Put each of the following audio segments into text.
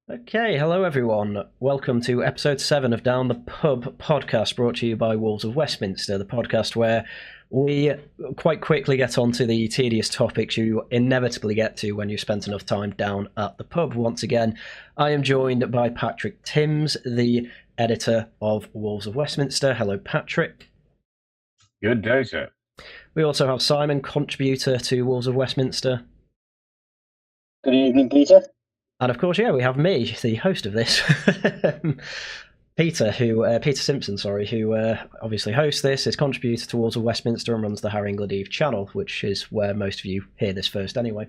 Okay, hello everyone. Welcome to episode 7 of Down the Pub podcast, brought to you by Wolves of Westminster, the podcast where we quite quickly get onto the tedious topics you inevitably get to when you've spent enough time down at the pub. Once again, I am joined by Patrick 10's, the editor of Wolves of Westminster. Hello, Patrick. Good day, sir. We also have Simon, contributor to Wolves of Westminster. Good evening, Peter. And of course, we have me, the host of this, Peter Simpson, who obviously hosts this, is contributor to Wolves of Westminster and runs the Haryan Gláeddyv channel, which is where most of you hear this first anyway.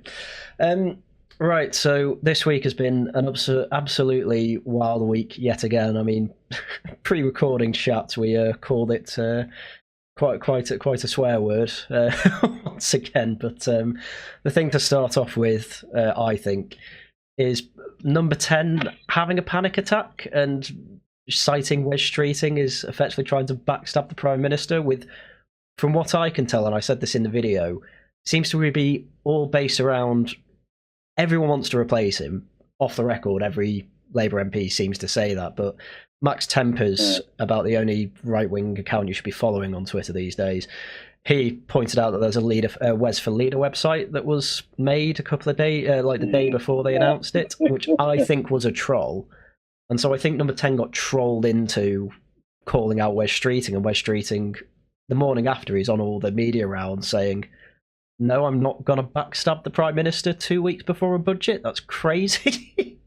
Right, so this week has been an absolutely wild week yet again. I mean, pre-recording chat, we called it quite a swear word once again. But the thing to start off with, I think, is number 10 having a panic attack and citing wedge streeting is effectively trying to backstab the Prime Minister with, from what I can tell, and I said this in the video, seems to be all based around everyone wants to replace him. Off the record, every Labour MP seems to say that, but Max Tempers, about the only right-wing account you should be following on Twitter these days, he pointed out that there's a Wes for Leader website that was made a couple of days, like the day before they announced it, which I think was a troll. And so I think number 10 got trolled into calling out Wes Streeting, and Wes Streeting, the morning after, he's on all the media rounds saying, no, I'm not going to backstab the Prime Minister 2 weeks before a budget. That's crazy.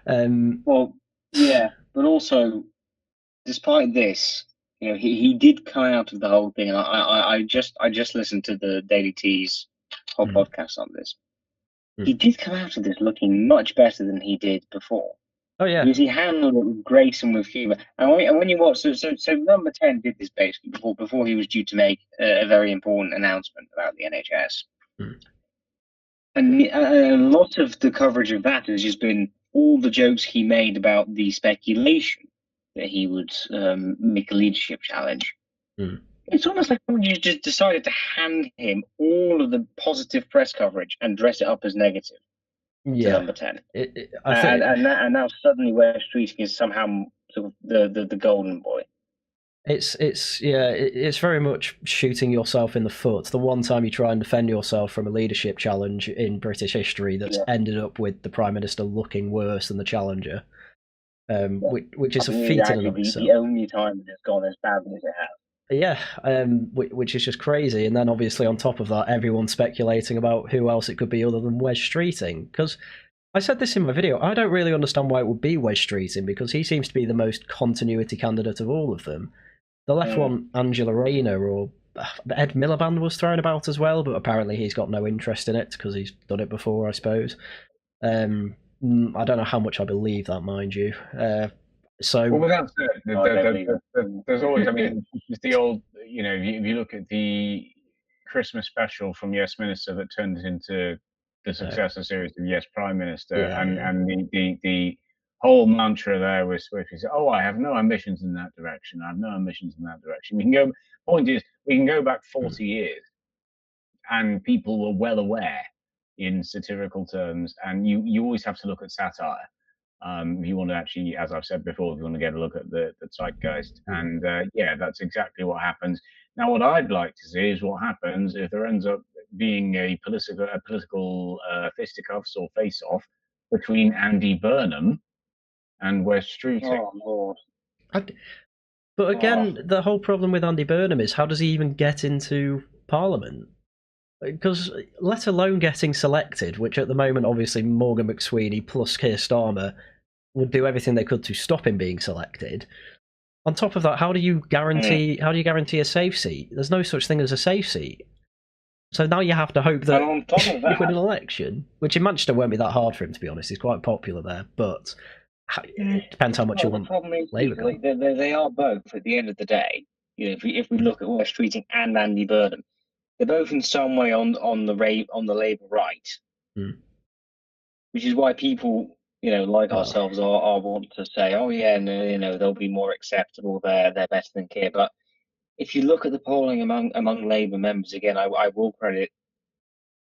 Well, yeah, but also, despite this, he did come out of the whole thing. And I just listened to the Daily T's whole podcast on this. He did come out of this looking much better than he did before. Oh yeah, because he handled it with grace and with humour. And when you watch, so number 10 did this basically before he was due to make a very important announcement about the NHS. And a lot of the coverage of that has just been all the jokes he made about the speculation that he would make a leadership challenge. It's almost like someone just decided to hand him all of the positive press coverage and dress it up as negative. To number 10. And now suddenly Wes Streeting is somehow sort of the golden boy. It's very much shooting yourself in the foot. The one time you try and defend yourself from a leadership challenge in British history that's ended up with the Prime Minister looking worse than the challenger, which is a feat in and of itself. The only time that it's gone as badly as it has. Yeah, which is just crazy. And then obviously on top of that, everyone's speculating about who else it could be other than Wes Streeting. Because I said this in my video, I don't really understand why it would be Wes Streeting, because he seems to be the most continuity candidate of all of them. The left one, Angela Rayner, or Ed Miliband was thrown about as well, but apparently he's got no interest in it because he's done it before, I suppose. I don't know how much I believe that, mind you. Well, with that said, there's always, I mean, it's the old, if you look at the Christmas special from Yes Minister that turned into the successor series of Yes Prime Minister, and the whole mantra there was where he said, "Oh, I have no ambitions in that direction. I have no ambitions in that direction." Point is, we can go back 40 years, and people were well aware in satirical terms, and you always have to look at satire. If you want to actually, as I've said before, if you want to get a look at the zeitgeist, and that's exactly what happens. Now, what I'd like to see is what happens if there ends up being a political fisticuffs or face-off between Andy Burnham and Wes Streeting. Oh Lord! But again, the whole problem with Andy Burnham is, how does he even get into Parliament? Because let alone getting selected, which at the moment obviously Morgan McSweeney plus Keir Starmer would do everything they could to stop him being selected. On top of that, how do you guarantee a safe seat? There's no such thing as a safe seat. So now you have to hope that you win an election, which in Manchester won't be that hard for him, to be honest. He's quite popular there, but it depends how much you want. The problem is, they are both, at the end of the day. If we look at Wes Streeting and Andy Burnham, they're both in some way on the Labour right, which is why people, like ourselves, are want to say, "Oh yeah, no, they'll be more acceptable. They're better than Keir." But if you look at the polling among Labour members, again, I will credit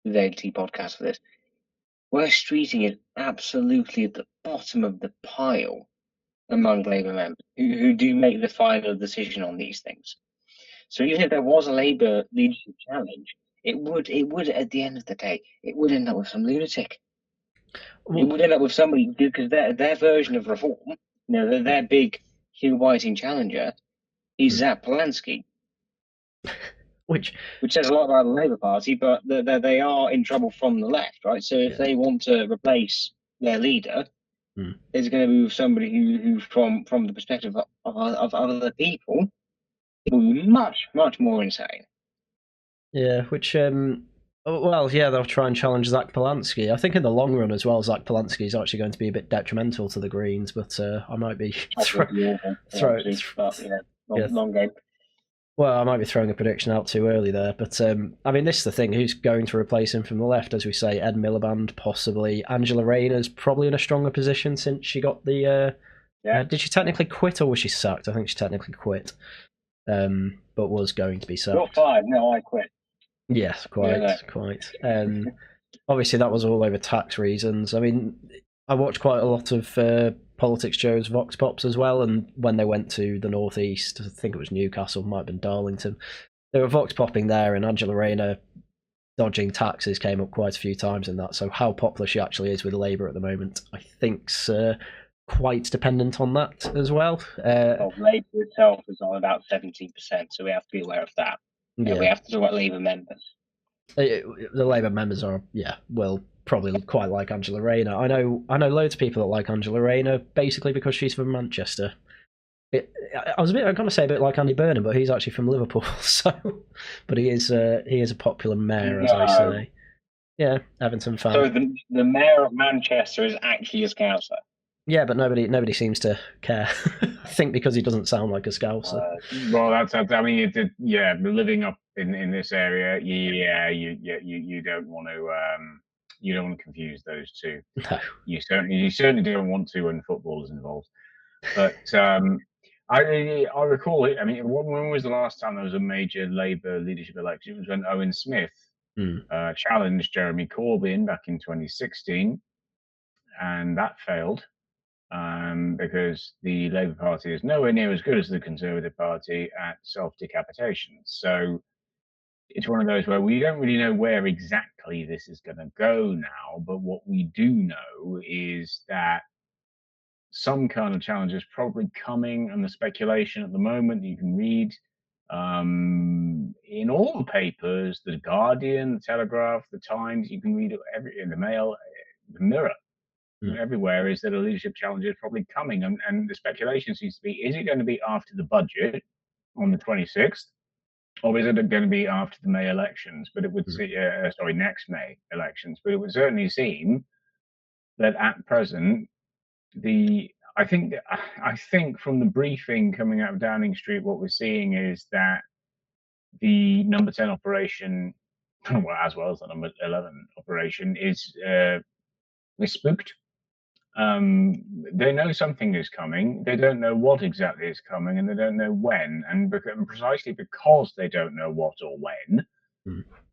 the Daily T podcast for this. West Streeting is absolutely at the bottom of the pile among Labour members who do make the final decision on these things. So even if there was a Labour leadership challenge, it would at the end of the day, it would end up with some lunatic. It would end up with somebody, because their version of reform, their big Hugh Whiting challenger is Zach Polanski. Which says a lot about the Labour Party, but they are in trouble from the left, right? So if they want to replace their leader, it's going to be with somebody who from the perspective of other people, will be much, much more insane. Yeah, which, they'll try and challenge Zach Polanski. I think in the long run as well, Zach Polanski is actually going to be a bit detrimental to the Greens, but I might be long game. Well, I might be throwing a prediction out too early there, but this is the thing. Who's going to replace him from the left? As we say, Ed Miliband, possibly. Angela Rayner's probably in a stronger position since she got the... did she technically quit or was she sacked? I think she technically quit, but was going to be sacked. You're fired. No, I quit. Yes, quite. Obviously, that was all over tax reasons. I mean, I watched quite a lot of politics shows, Vox Pops as well, and when they went to the northeast, I think it was Newcastle, might have been Darlington, they were Vox popping there, and Angela Rayner dodging taxes came up quite a few times in that. So how popular she actually is with Labour at the moment, I think's quite dependent on that as well. Labour itself is on about 17%, so we have to be aware of that. Yeah, we have to talk about Labour members. The Labour members are, probably quite like Angela Rayner. I know loads of people that like Angela Rayner, basically because she's from Manchester. I was going to say a bit like Andy Burnham, but he's actually from Liverpool. So, but he is a popular mayor, as I say. Yeah, Everton fan. So the mayor of Manchester is actually a Scouser. Yeah, but nobody seems to care. I think because he doesn't sound like a Scouser. Well, that's. I mean, living up in this area, you don't want to. You don't want to confuse those two. No. You certainly don't want to when football is involved. But I recall it. I mean, when was the last time there was a major Labour leadership election? It was when Owen Smith challenged Jeremy Corbyn back in 2016, and that failed because the Labour Party is nowhere near as good as the Conservative Party at self-decapitation. So it's one of those where we don't really know where exactly this is going to go now, but what we do know is that some kind of challenge is probably coming, and the speculation at the moment you can read in all the papers, the Guardian, the Telegraph, the Times, you can read it in the Mail, the Mirror, everywhere, is that a leadership challenge is probably coming, and the speculation seems to be, is it going to be after the budget on the 26th? Or is it going to be after the May elections? But it would next May elections. But it would certainly seem that at present, I think from the briefing coming out of Downing Street, what we're seeing is that the number 10 operation, as well as the number 11 operation, is spooked. They know something is coming. They don't know what exactly is coming, and they don't know when. And precisely because they don't know what or when,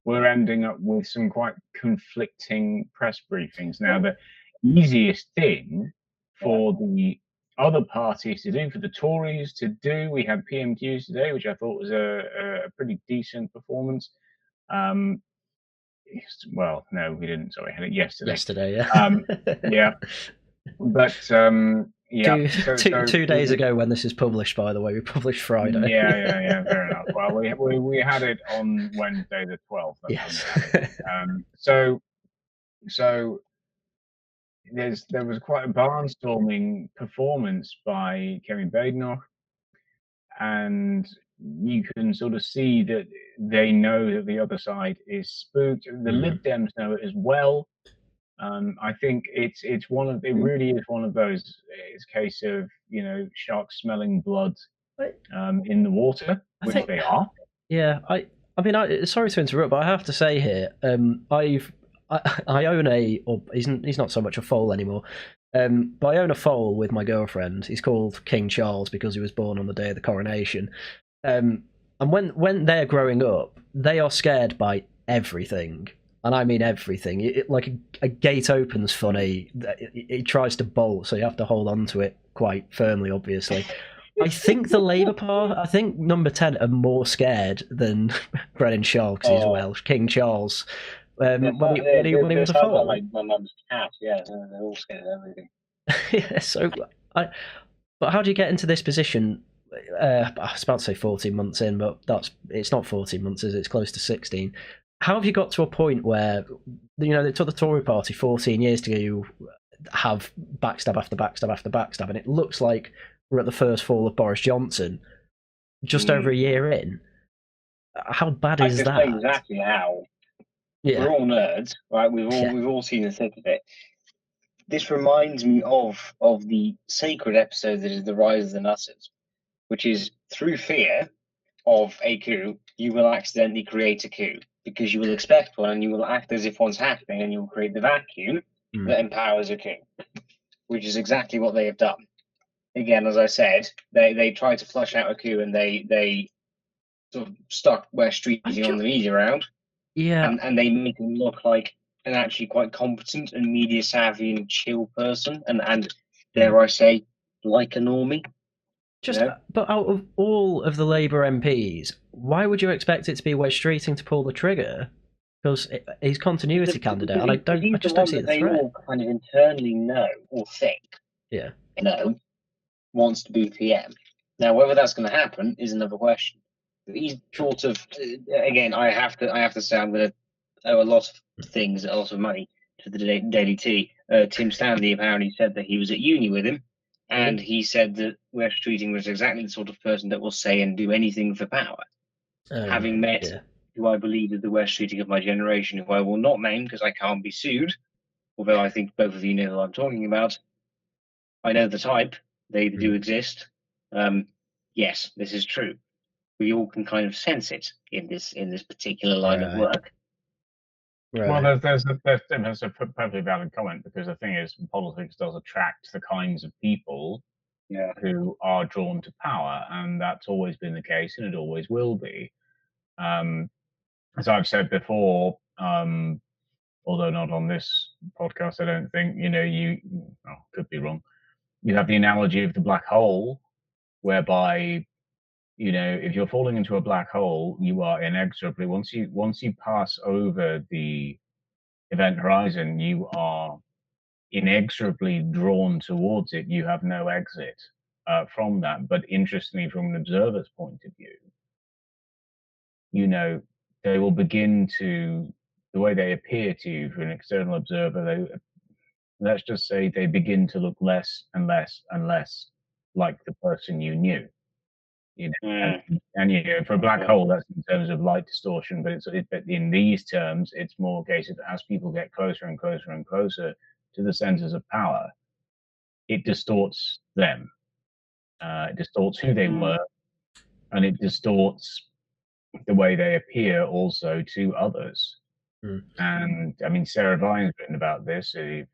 we're ending up with some quite conflicting press briefings. Now, the easiest thing for the other parties to do, for the Tories to do, we had PMQs today, which I thought was a pretty decent performance. Well, no, we didn't. Sorry, I had it yesterday. Yesterday, yeah. Yeah. But 2 days ago when this is published, by the way, we published Friday. Yeah, fair enough. Well, we had it on Wednesday the 12th. Yes. So there was quite a barnstorming performance by Kevin Badenoch, and you can sort of see that they know that the other side is spooked. The Lib Dems know it as well. I think it really is one of those. It's a case of sharks smelling blood in the water, which they are. Yeah, I mean, sorry to interrupt, but I have to say here, I own he's not so much a foal anymore, but I own a foal with my girlfriend. He's called King Charles because he was born on the day of the coronation. And when they're growing up, they are scared by everything. and I mean everything. Like a gate opens funny, it tries to bolt, so you have to hold on to it quite firmly, obviously. I think the Labour Party, I think number 10 are more scared than Brennan Shaw because he's Welsh, King Charles. When he was a foal. Like my mum's cat, yeah, they're all scared of everything. Yeah, so but how do you get into this position? I was about to say 14 months in, but it's not 14 months, is it? It's close to 16. How have you got to a point where, it took the Tory party 14 years to have backstab after backstab after backstab, and it looks like we're at the first fall of Boris Johnson just over a year in. How bad is that? I exactly how. Yeah. We're all nerds, right? We've all seen the thick of it. This reminds me of the sacred episode that is The Rise of the Nutters, which is through fear of a coup, you will accidentally create a coup because you will expect one and you will act as if one's happening and you will create the vacuum that empowers a coup, which is exactly what they have done. Again, as I said, they tried to flush out a coup and they sort of stuck West Street on the media round. Yeah. And they make him look like an actually quite competent and media savvy and chill person and dare I say, like a normie. But out of all of the Labour MPs, why would you expect it to be Wes Streeting to pull the trigger? Because he's continuity candidate, and I just don't see the threat. They all kind of internally know or think, wants to be PM. Now, whether that's going to happen is another question. But he's sort of, again, I have to say, I'm going to owe a lot of things, a lot of money to the Daily T. Tim Stanley apparently said that he was at uni with him. And he said that Wes Streeting was exactly the sort of person that will say and do anything for power. Having met who I believe is the Wes Streeting of my generation, who I will not name because I can't be sued, although I think both of you know who I'm talking about. I know the type. They do exist. Yes, this is true. We all can kind of sense it in this particular line of work. Right. Well, there's a perfectly valid comment, because the thing is, politics does attract the kinds of people who are drawn to power, and that's always been the case, and it always will be. As I've said before, although not on this podcast, I don't think, could be wrong. You have the analogy of the black hole, whereby, if you're falling into a black hole, you are inexorably, once you pass over the event horizon, you are inexorably drawn towards it. You have no exit from that. But interestingly, from an observer's point of view, they will begin to, the way they appear to you for an external observer, let's just say they begin to look less and less and less like the person you knew. And for a black hole, that's in terms of light distortion, but but in these terms, it's more a case of, as people get closer and closer and closer to the centers of power, it distorts them. It distorts who they were, and it distorts the way they appear also to others. And I mean, Sarah Vine's written about this, the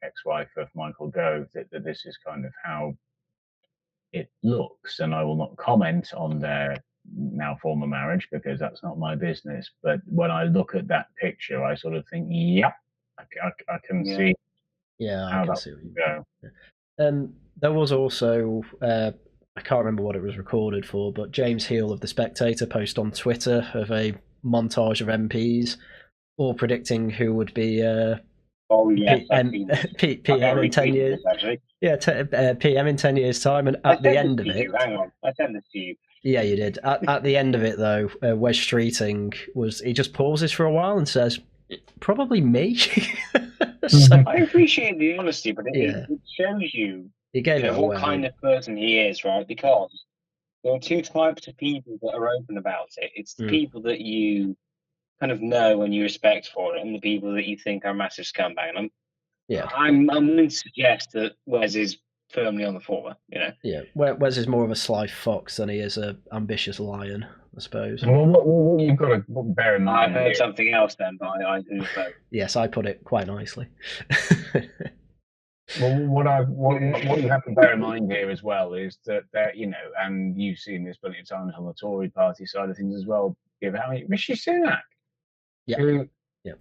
ex-wife of Michael Gove, that this is kind of how it looks, and I will not comment on their now former marriage because that's not my business. But when I look at that picture, I sort of think, yep, I can see how that would go. There was also, I can't remember what it was recorded for, but James Heal of The Spectator posted on Twitter of a montage of MPs all predicting who would be PM in 10 years. PM in 10 years' time, and at the end of it, hang on, I sent this to you. Yeah, you did. At the end of it, though, Wes Streeting he just pauses for a while and says, "Probably me." So, I appreciate the honesty, but it shows you what kind of person he is, right? Because there are two types of people that are open about it. It's the people that you kind of know and you respect for it, and the people that you think are massive scumbag. I'm willing to suggest that Wes is firmly on the former. Yeah, Wes is more of a sly fox than he is a ambitious lion, I suppose. Well, what you've got to bear in mind. I heard something else then, but I do so. Yes, I put it quite nicely. Well, what you have to bear in mind here as well is that and you've seen this plenty of times on the Tory party side of things as well. Rishi Sunak, who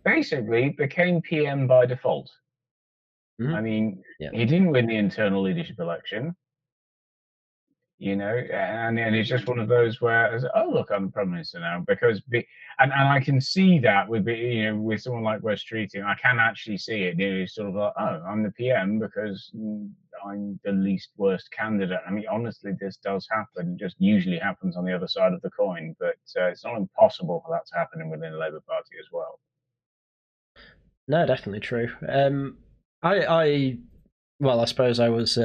basically became PM by default. Mm-hmm. I mean, he didn't win the internal leadership election, and it's just one of those where, oh look, I'm the Prime Minister now, because and I can see that with with someone like Wes Streeting, I can actually see it. It's sort of like, oh, I'm the PM because I'm the least worst candidate. I mean, honestly, this does happen. It just usually happens on the other side of the coin, but it's not impossible for that to happen within the Labour Party as well. No, definitely true. I suppose I was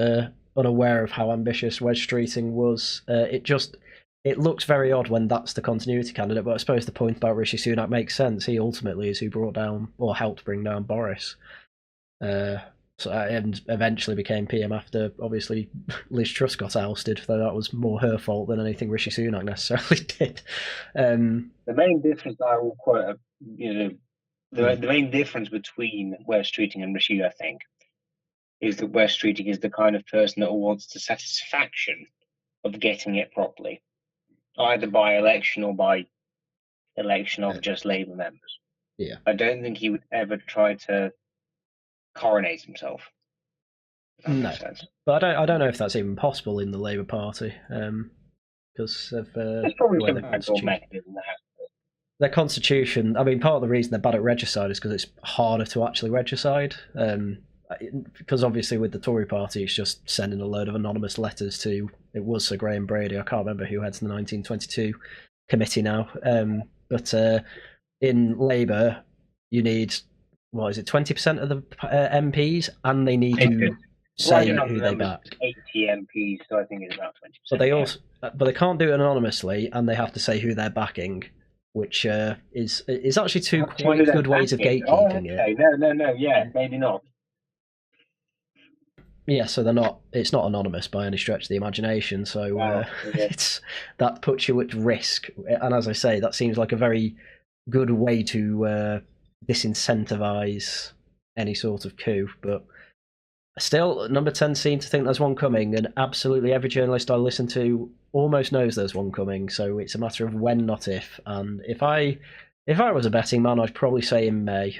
unaware of how ambitious Wes Streeting was. It looks very odd when that's the continuity candidate, but I suppose the point about Rishi Sunak makes sense. He ultimately is who brought down or helped bring down Boris, and eventually became PM after obviously Liz Truss got ousted. Though that was more her fault than anything Rishi Sunak necessarily did. The main difference I will quote, the main difference between Wes Streeting and Rishi, I think, is that Wes Streeting is the kind of person that wants the satisfaction of getting it properly, either by election or by election of just Labour members. Yeah, I don't think he would ever try to coronate himself. No, but I don't know if that's even possible in the Labour Party, because of there's probably some backdoor mechanism there. Their constitution. I mean, part of the reason they're bad at regicide is because it's harder to actually regicide. Because obviously with the Tory party, it's just sending a load of anonymous letters to. It was Sir Graham Brady. I can't remember who heads the 1922 committee now. But in Labour, you need 20% of the MPs, and they need to say who they back. 80 MPs, so I think it's about 20%. But they also, but they can't do it anonymously, and they have to say who they're backing, which is actually two quite good ways of gatekeeping it. No, yeah, maybe not. Yeah, so they're not. It's not anonymous by any stretch of the imagination. So that puts you at risk. And as I say, that seems like a very good way to disincentivize any sort of coup. But still, Number 10 seem to think there's one coming, and absolutely every journalist I listen to almost knows there's one coming. So it's a matter of when, not if. And if I was a betting man, I'd probably say in May.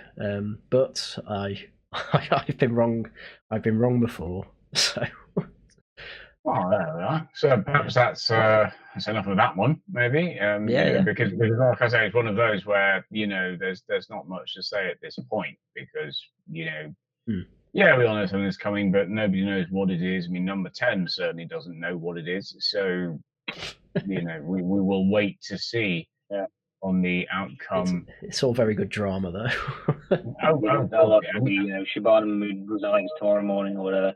But I've been wrong. I've been wrong before. So. Well, there we are. So perhaps that's enough of that one, maybe. Because like I say, it's one of those where there's not much to say at this point because we all know something's coming, but nobody knows what it is. I mean, Number 10 certainly doesn't know what it is. So we will wait to see. Yeah. On the outcome. It's all very good drama, though. Shabana Mahmood resigns tomorrow morning or whatever.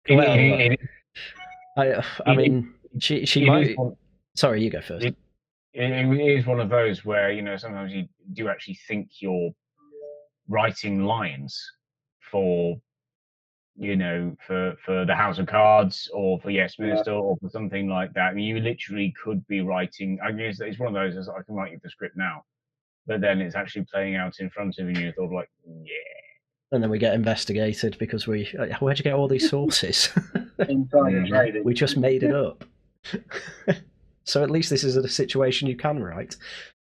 I mean, she might. Sorry, you go first. It is one of those where sometimes you do actually think you're writing lines for for the House of Cards or for Yes Minister or for something like that. I mean, you literally could be writing. I guess it's one of those as I can write you the script now, but then it's actually playing out in front of you. And you thought like, yeah. And then we get investigated because where'd you get all these sources? We just made it up. So at least this is a situation you can write,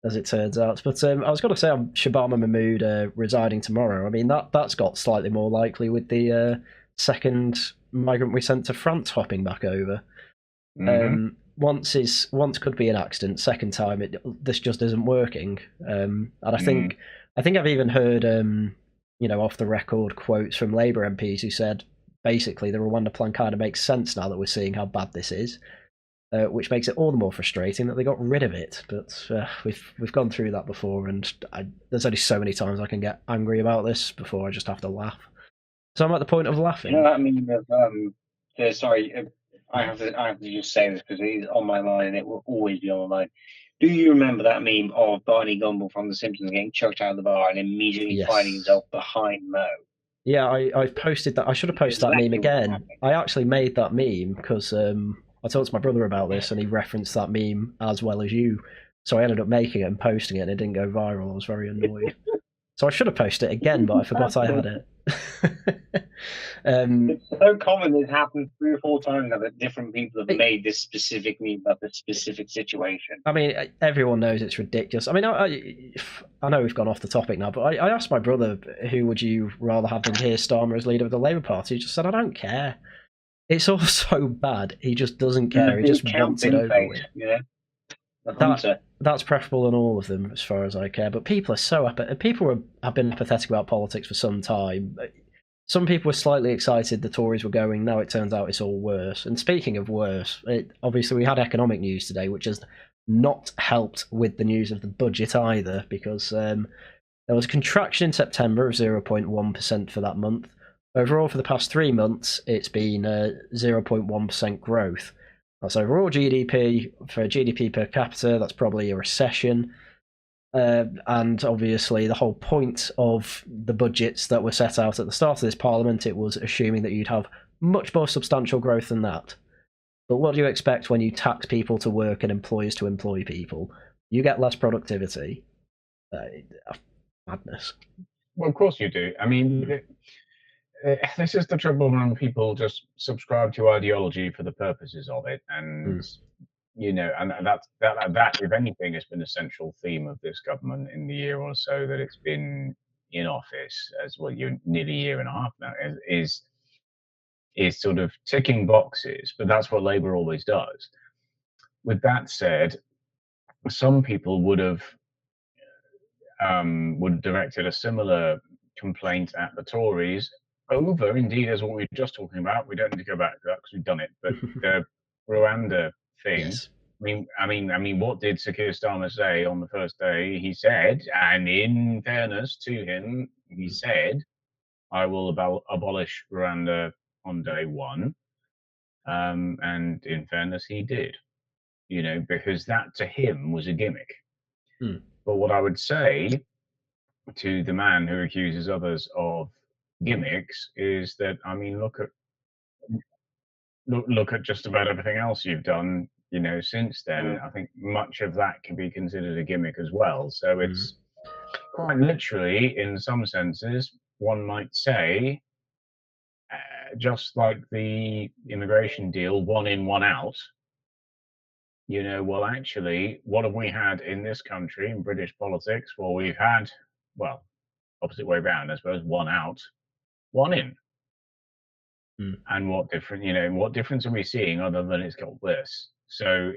as it turns out. But I was going to say, Shabana Mahmood resigning tomorrow. I mean, that's got slightly more likely with the second migrant we sent to France hopping back over. Mm-hmm. Once could be an accident. Second time, this just isn't working. And I think I've even heard off the record quotes from Labour MPs who said basically the Rwanda plan kind of makes sense now that we're seeing how bad this is. Which makes it all the more frustrating that they got rid of it. But we've gone through that before, and there's only so many times I can get angry about this before I just have to laugh. So I'm at the point of laughing. I mean, sorry, I have to just say this because it is on my mind, and it will always be on my mind. Do you remember that meme of Barney Gumble from The Simpsons getting chucked out of the bar and immediately finding himself behind Mo? Yeah, I've posted that. I should have posted that meme again. I actually made that meme because I talked to my brother about this, and he referenced that meme as well as you. So I ended up making it and posting it, and it didn't go viral. I was very annoyed. So I should have posted it again, but I forgot I had it. It's so common. It's happened 3 or 4 times now that different people have made this specific meme about this specific situation. I mean, everyone knows it's ridiculous. I mean, I know we've gone off the topic now, but I asked my brother, who would you rather have than Keir Starmer as leader of the Labour Party? He just said, I don't care. It's all so bad. He just doesn't care. He just wants it over with. Yeah. That's preferable than all of them, as far as I care. But people are so people have been apathetic about politics for some time. Some people were slightly excited the Tories were going. Now it turns out it's all worse. And speaking of worse, obviously we had economic news today, which has not helped with the news of the budget either, because there was a contraction in September of 0.1% for that month. Overall, for the past 3 months, it's been 0.1% growth. That's overall GDP. For GDP per capita, that's probably a recession. And obviously, the whole point of the budgets that were set out at the start of this parliament, it was assuming that you'd have much more substantial growth than that. But what do you expect when you tax people to work and employers to employ people? You get less productivity. Madness. Well, of course you do. I mean, this is the trouble when people just subscribe to ideology for the purposes of it, and you know, and that if anything has been a central theme of this government in the year or so that it's been in office, as well, you're nearly a year and a half now, is sort of ticking boxes, but that's what Labour always does. With that said, some people would have directed a similar complaint at the Tories over, indeed, as what we were just talking about. We don't need to go back to that because we've done it. But the Rwanda thing. Yes. I mean, what did Sir Keir Starmer say on the first day? He said, and in fairness to him, he said, "I will abolish Rwanda on day one." And in fairness, he did. You know, because that to him was a gimmick. But what I would say to the man who accuses others of gimmicks is that, I mean, look at just about everything else you've done, you know, since then. I think much of that can be considered a gimmick as well. So it's quite literally, in some senses, one might say, just like the immigration deal, one in, one out. You know, well, actually, what have we had in this country, in British politics? Well, we've had, well, opposite way round, I suppose, one out, one in. And what difference are we seeing other than it's got worse? So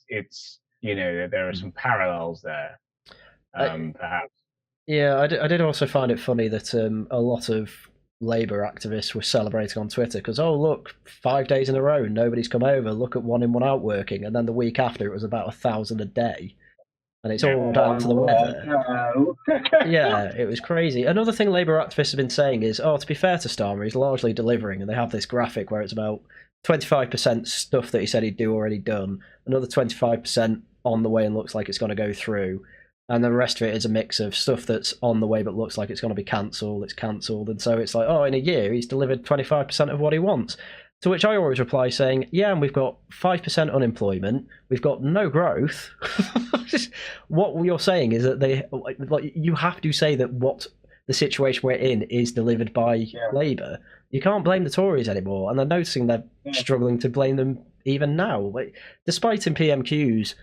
it's you know, there are some parallels there, perhaps. Yeah, I did also find it funny that a lot of Labour activists were celebrating on Twitter because, oh, look, 5 days in a row, nobody's come over. Look at one in, one out working. And then the week after, it was about 1,000 a day. And it's all down to the weather. No. Yeah, it was crazy. Another thing Labour activists have been saying is, oh, to be fair to Starmer, he's largely delivering. And they have this graphic where it's about 25% stuff that he said he'd do already done, another 25% on the way and looks like it's going to go through. And the rest of it is a mix of stuff that's on the way but looks like it's going to be cancelled, it's cancelled. And so it's like, oh, in a year, he's delivered 25% of what he wants. To which I always reply saying, yeah, and we've got 5% unemployment, we've got no growth. What you're saying is that you have to say that what the situation we're in is delivered by Labour. You can't blame the Tories anymore. And I'm noticing they're struggling to blame them even now. Despite in PMQs,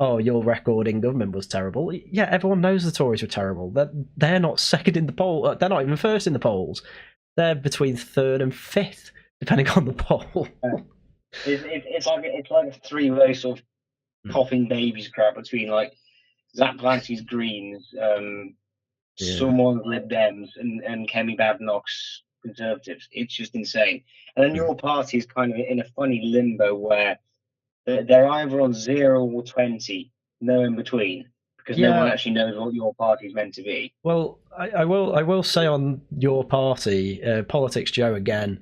oh, your record in government was terrible. Yeah, everyone knows the Tories were terrible. They're not second in the poll. They're not even first in the polls. They're between third and fifth, depending on the poll. It's like a three-way sort of coughing babies crap between like Zach Clancy's Greens, someone's Lib Dems, and Kemi Badenoch's Conservatives. It's just insane. And then your party is kind of in a funny limbo where they're either on 0 or 20, no in between, because no one actually knows what your party is meant to be. Well, I will say on your party, Politics Joe again,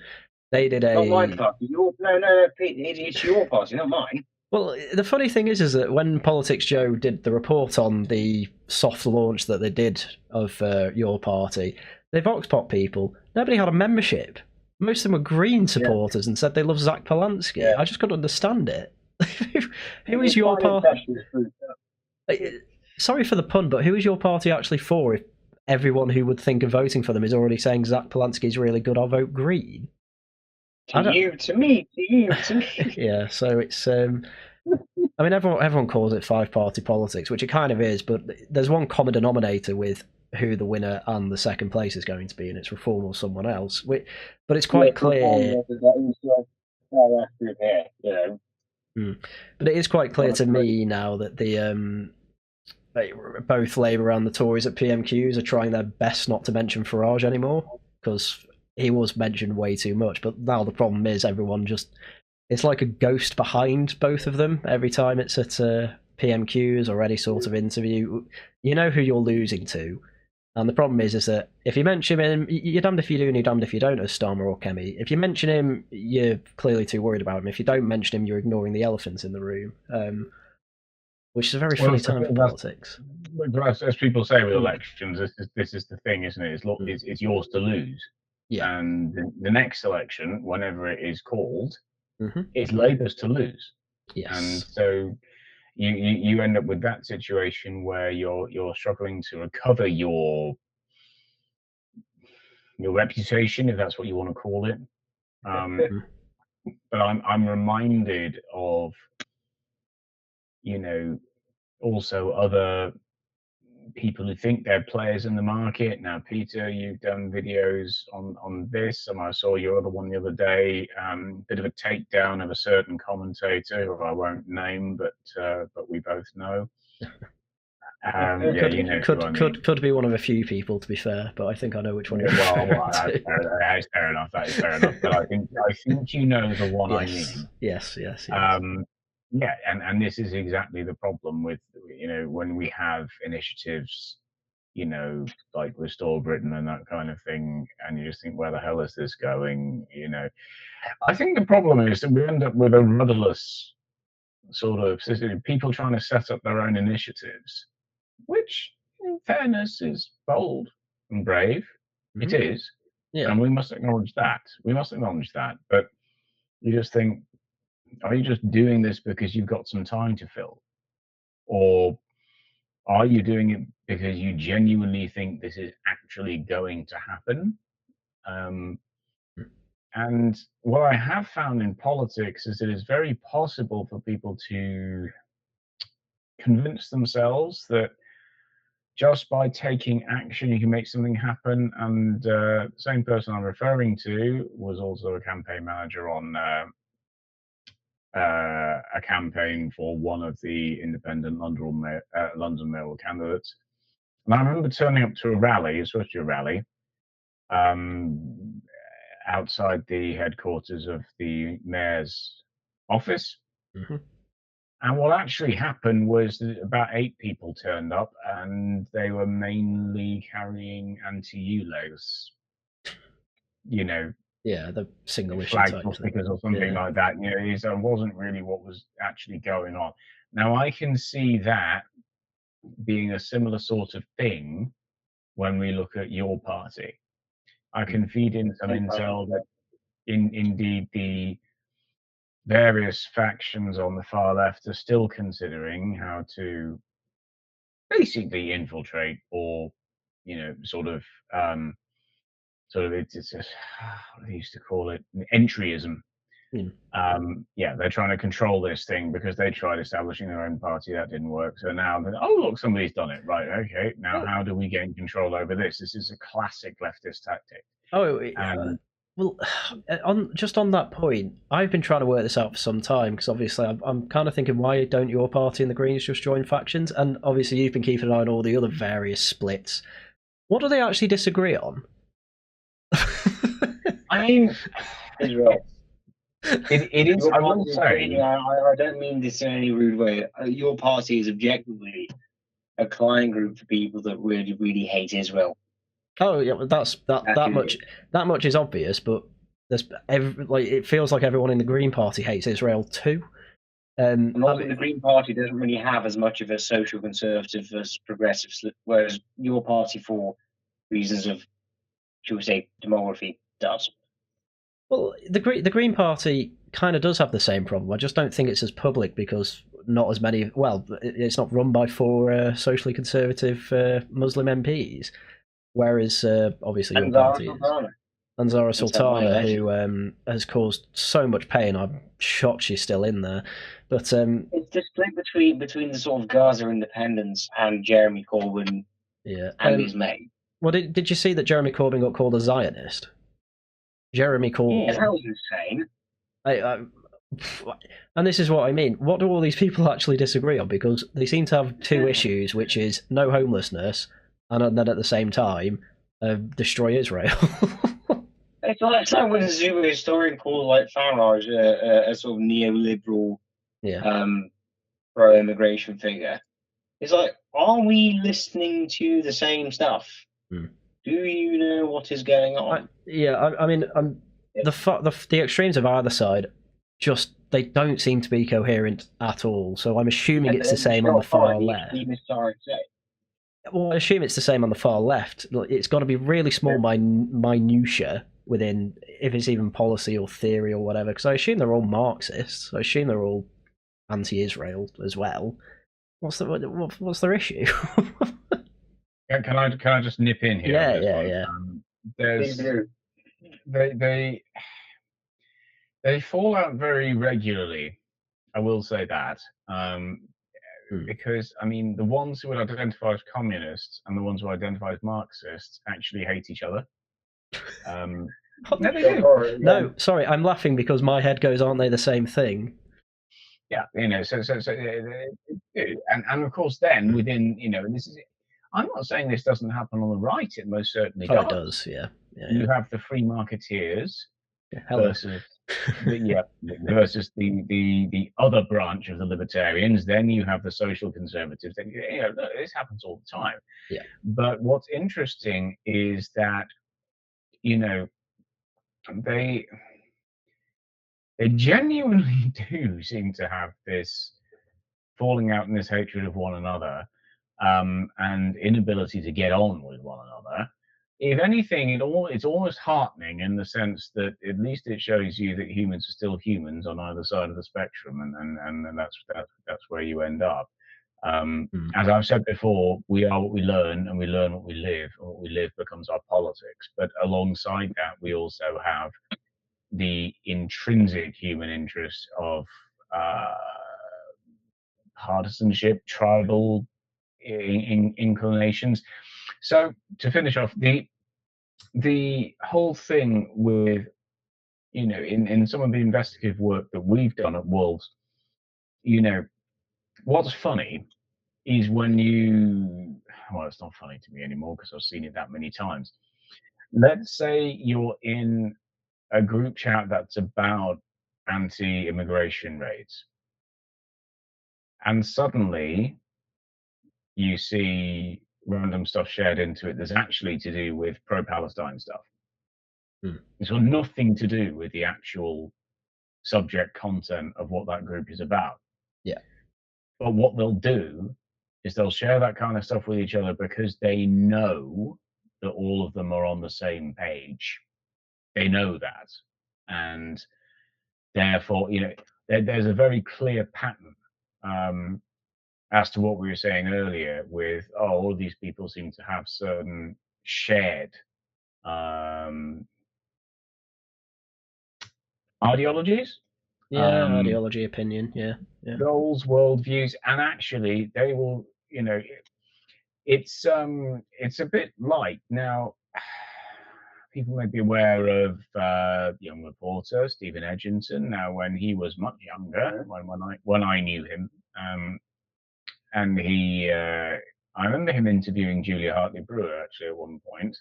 they did a... Not my party. No, it's your party, not mine. Well, the funny thing is that when Politics Joe did the report on the soft launch that they did of your party, they vox pop people. Nobody had a membership. Most of them were Green supporters and said they love Zach Polanski. Yeah. I just couldn't understand it. Who is your party? Sorry for the pun, but who is your party actually for? everyone who would think of voting for them is already saying Zach Polanski's really good, I'll vote Green. To you, to me. Yeah, so it's I mean, everyone calls it five-party politics, which it kind of is, but there's one common denominator with who the winner and the second place is going to be, and it's Reform or someone else. But it's quite clear. But it is quite clear to me now that the both Labour and the Tories at PMQs are trying their best not to mention Farage anymore, because he was mentioned way too much. But now the problem is everyone just... It's like a ghost behind both of them every time it's at PMQs or any sort of interview. You know who you're losing to. And the problem is that if you mention him, you're damned if you do and you're damned if you don't, as Starmer or Kemi. If you mention him, you're clearly too worried about him. If you don't mention him, you're ignoring the elephant in the room, which is a very funny time for politics. As people say with elections, this is the thing, isn't it? It's yours to lose. Yeah. And the next election, whenever it is called, it's Labour's to lose. Yes. And so you end up with that situation where you're struggling to recover your reputation, if that's what you want to call it. But I'm reminded of, also other people who think they're players in the market. Now, Peter, you've done videos on this, and I saw your other one the other day. Bit of a takedown of a certain commentator who I won't name, but we both know. Could be one of a few people, to be fair, but I think I know which one you're that is fair enough. That is fair enough. But I think you know the one I mean. Yes. Yeah, and this is exactly the problem with when we have initiatives, like Restore Britain and that kind of thing, and you just think, where the hell is this going? I think the problem is that we end up with a rudderless sort of system, people trying to set up their own initiatives, which, in fairness, is bold and brave. It is, and we must acknowledge that. But you just think, are you just doing this because you've got some time to fill? Or are you doing it because you genuinely think this is actually going to happen? And what I have found in politics is that it's very possible for people to convince themselves that just by taking action, you can make something happen. And the same person I'm referring to was also a campaign manager on a campaign for one of the independent London Mayoral candidates. And I remember turning up to a rally, it's supposed to be a rally, outside the headquarters of the mayor's office. And what actually happened was that about 8 people turned up, and they were mainly carrying anti-ULEZ, the single issue flags or stickers or something like that. It wasn't really what was actually going on. Now, I can see that being a similar sort of thing when we look at your party. I can feed in some intel that indeed the various factions on the far left are still considering how to basically infiltrate or, sort of it's just, what they used to call it, entryism. They're trying to control this thing because they tried establishing their own party. That didn't work. So now, look, somebody's done it. Right, okay. Now, how do we gain control over this? This is a classic leftist tactic. Well, on that point, I've been trying to work this out for some time, because obviously I'm kind of thinking, why don't your party and the Greens just join factions? And obviously you've been keeping an eye on all the other various splits. What do they actually disagree on? I mean, Israel. It is. I will say. I don't mean this in any rude way. Your party is objectively a client group for people that really, really hate Israel. Oh yeah, that much is obvious, but there's it feels like everyone in the Green Party hates Israel too. And also the Green Party doesn't really have as much of a social conservative as progressive, whereas your party, for reasons of, shall we say, demography, does. Well, the Green Party kind of does have the same problem. I just don't think it's as public, because not as many. Well, it's not run by 4 socially conservative Muslim MPs. Whereas obviously your And Zara party is. Sultana. And Zara Sultana, who has caused so much pain. I'm shocked she's still in there. But it's the split between the sort of Gaza independents and Jeremy Corbyn and his mate. Well, did you see that Jeremy Corbyn got called a Zionist? Jeremy Corbyn. Yeah, that was insane. And this is what I mean. What do all these people actually disagree on? Because they seem to have two issues, which is no homelessness, and then at the same time, destroy Israel. It's like when a Zulu historian called like Farage a sort of neoliberal, pro-immigration figure. It's like, are we listening to the same stuff? Do you know what is going on? I mean, the extremes of either side they don't seem to be coherent at all. So I'm assuming it's the same on the far left. Well, I assume it's the same on the far left. It's got to be really small minutia within, if it's even policy or theory or whatever, because I assume they're all Marxists. I assume they're all anti-Israel as well. What's their issue? Can I just nip in here? They fall out very regularly. I will say that. Because, I mean, the ones who would identify as communists and the ones who identify as Marxists actually hate each other. No, they do. No, sorry, I'm laughing because my head goes, aren't they the same thing? Yeah, so and of course then within, and this is, I'm not saying this doesn't happen on the right, it most certainly does. It does, yeah. You have the free marketeers versus versus the other branch of the libertarians. Then you have the social conservatives. Then this happens all the time. Yeah. But what's interesting is that they genuinely do seem to have this falling out and this hatred of one another, and inability to get on with one another. If anything, it's almost heartening in the sense that at least it shows you that humans are still humans on either side of the spectrum, and that's where you end up. As I've said before, we are what we learn, and we learn what we live, and what we live becomes our politics. But alongside that, we also have the intrinsic human interest of partisanship, tribal inclinations. So to finish off, the whole thing with, in some of the investigative work that we've done at Wolves, what's funny is when it's not funny to me anymore because I've seen it that many times. Let's say you're in a group chat that's about anti-immigration raids, and suddenly you see random stuff shared into it that's actually to do with pro-Palestine stuff. It's got nothing to do with the actual subject content of what that group is about. Yeah. But what they'll do is they'll share that kind of stuff with each other because they know that all of them are on the same page. They know that. And therefore, there's a very clear pattern as to what we were saying earlier with, all of these people seem to have certain shared ideologies. Ideology, opinion, goals, worldviews, and actually they will, it's a bit like, now people may be aware of young reporter Stephen Edginson. Now, when he was much younger, when I knew him, and I remember him interviewing Julia Hartley-Brewer actually at one point,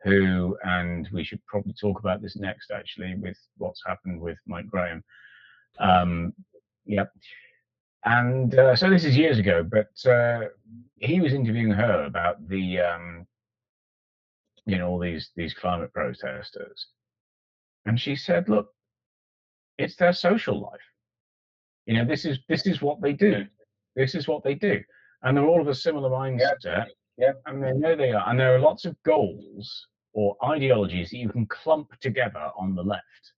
and we should probably talk about this next actually with what's happened with Mike Graham. And so this is years ago, but he was interviewing her about the all these climate protesters, and she said, look, it's their social life. This is what they do. This is what they do, and they're all of a similar mindset. And they know they are, and there are lots of goals or ideologies that you can clump together on the left,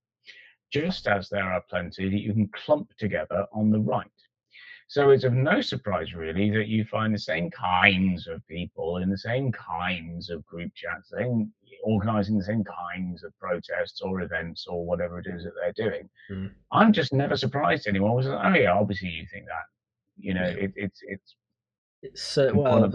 just as there are plenty that you can clump together on the right. So it's of no surprise, really, that you find the same kinds of people in the same kinds of group chats, organising the same kinds of protests or events or whatever it is that they're doing. I'm just never surprised anymore. Oh yeah, obviously you think that. You know, it's well,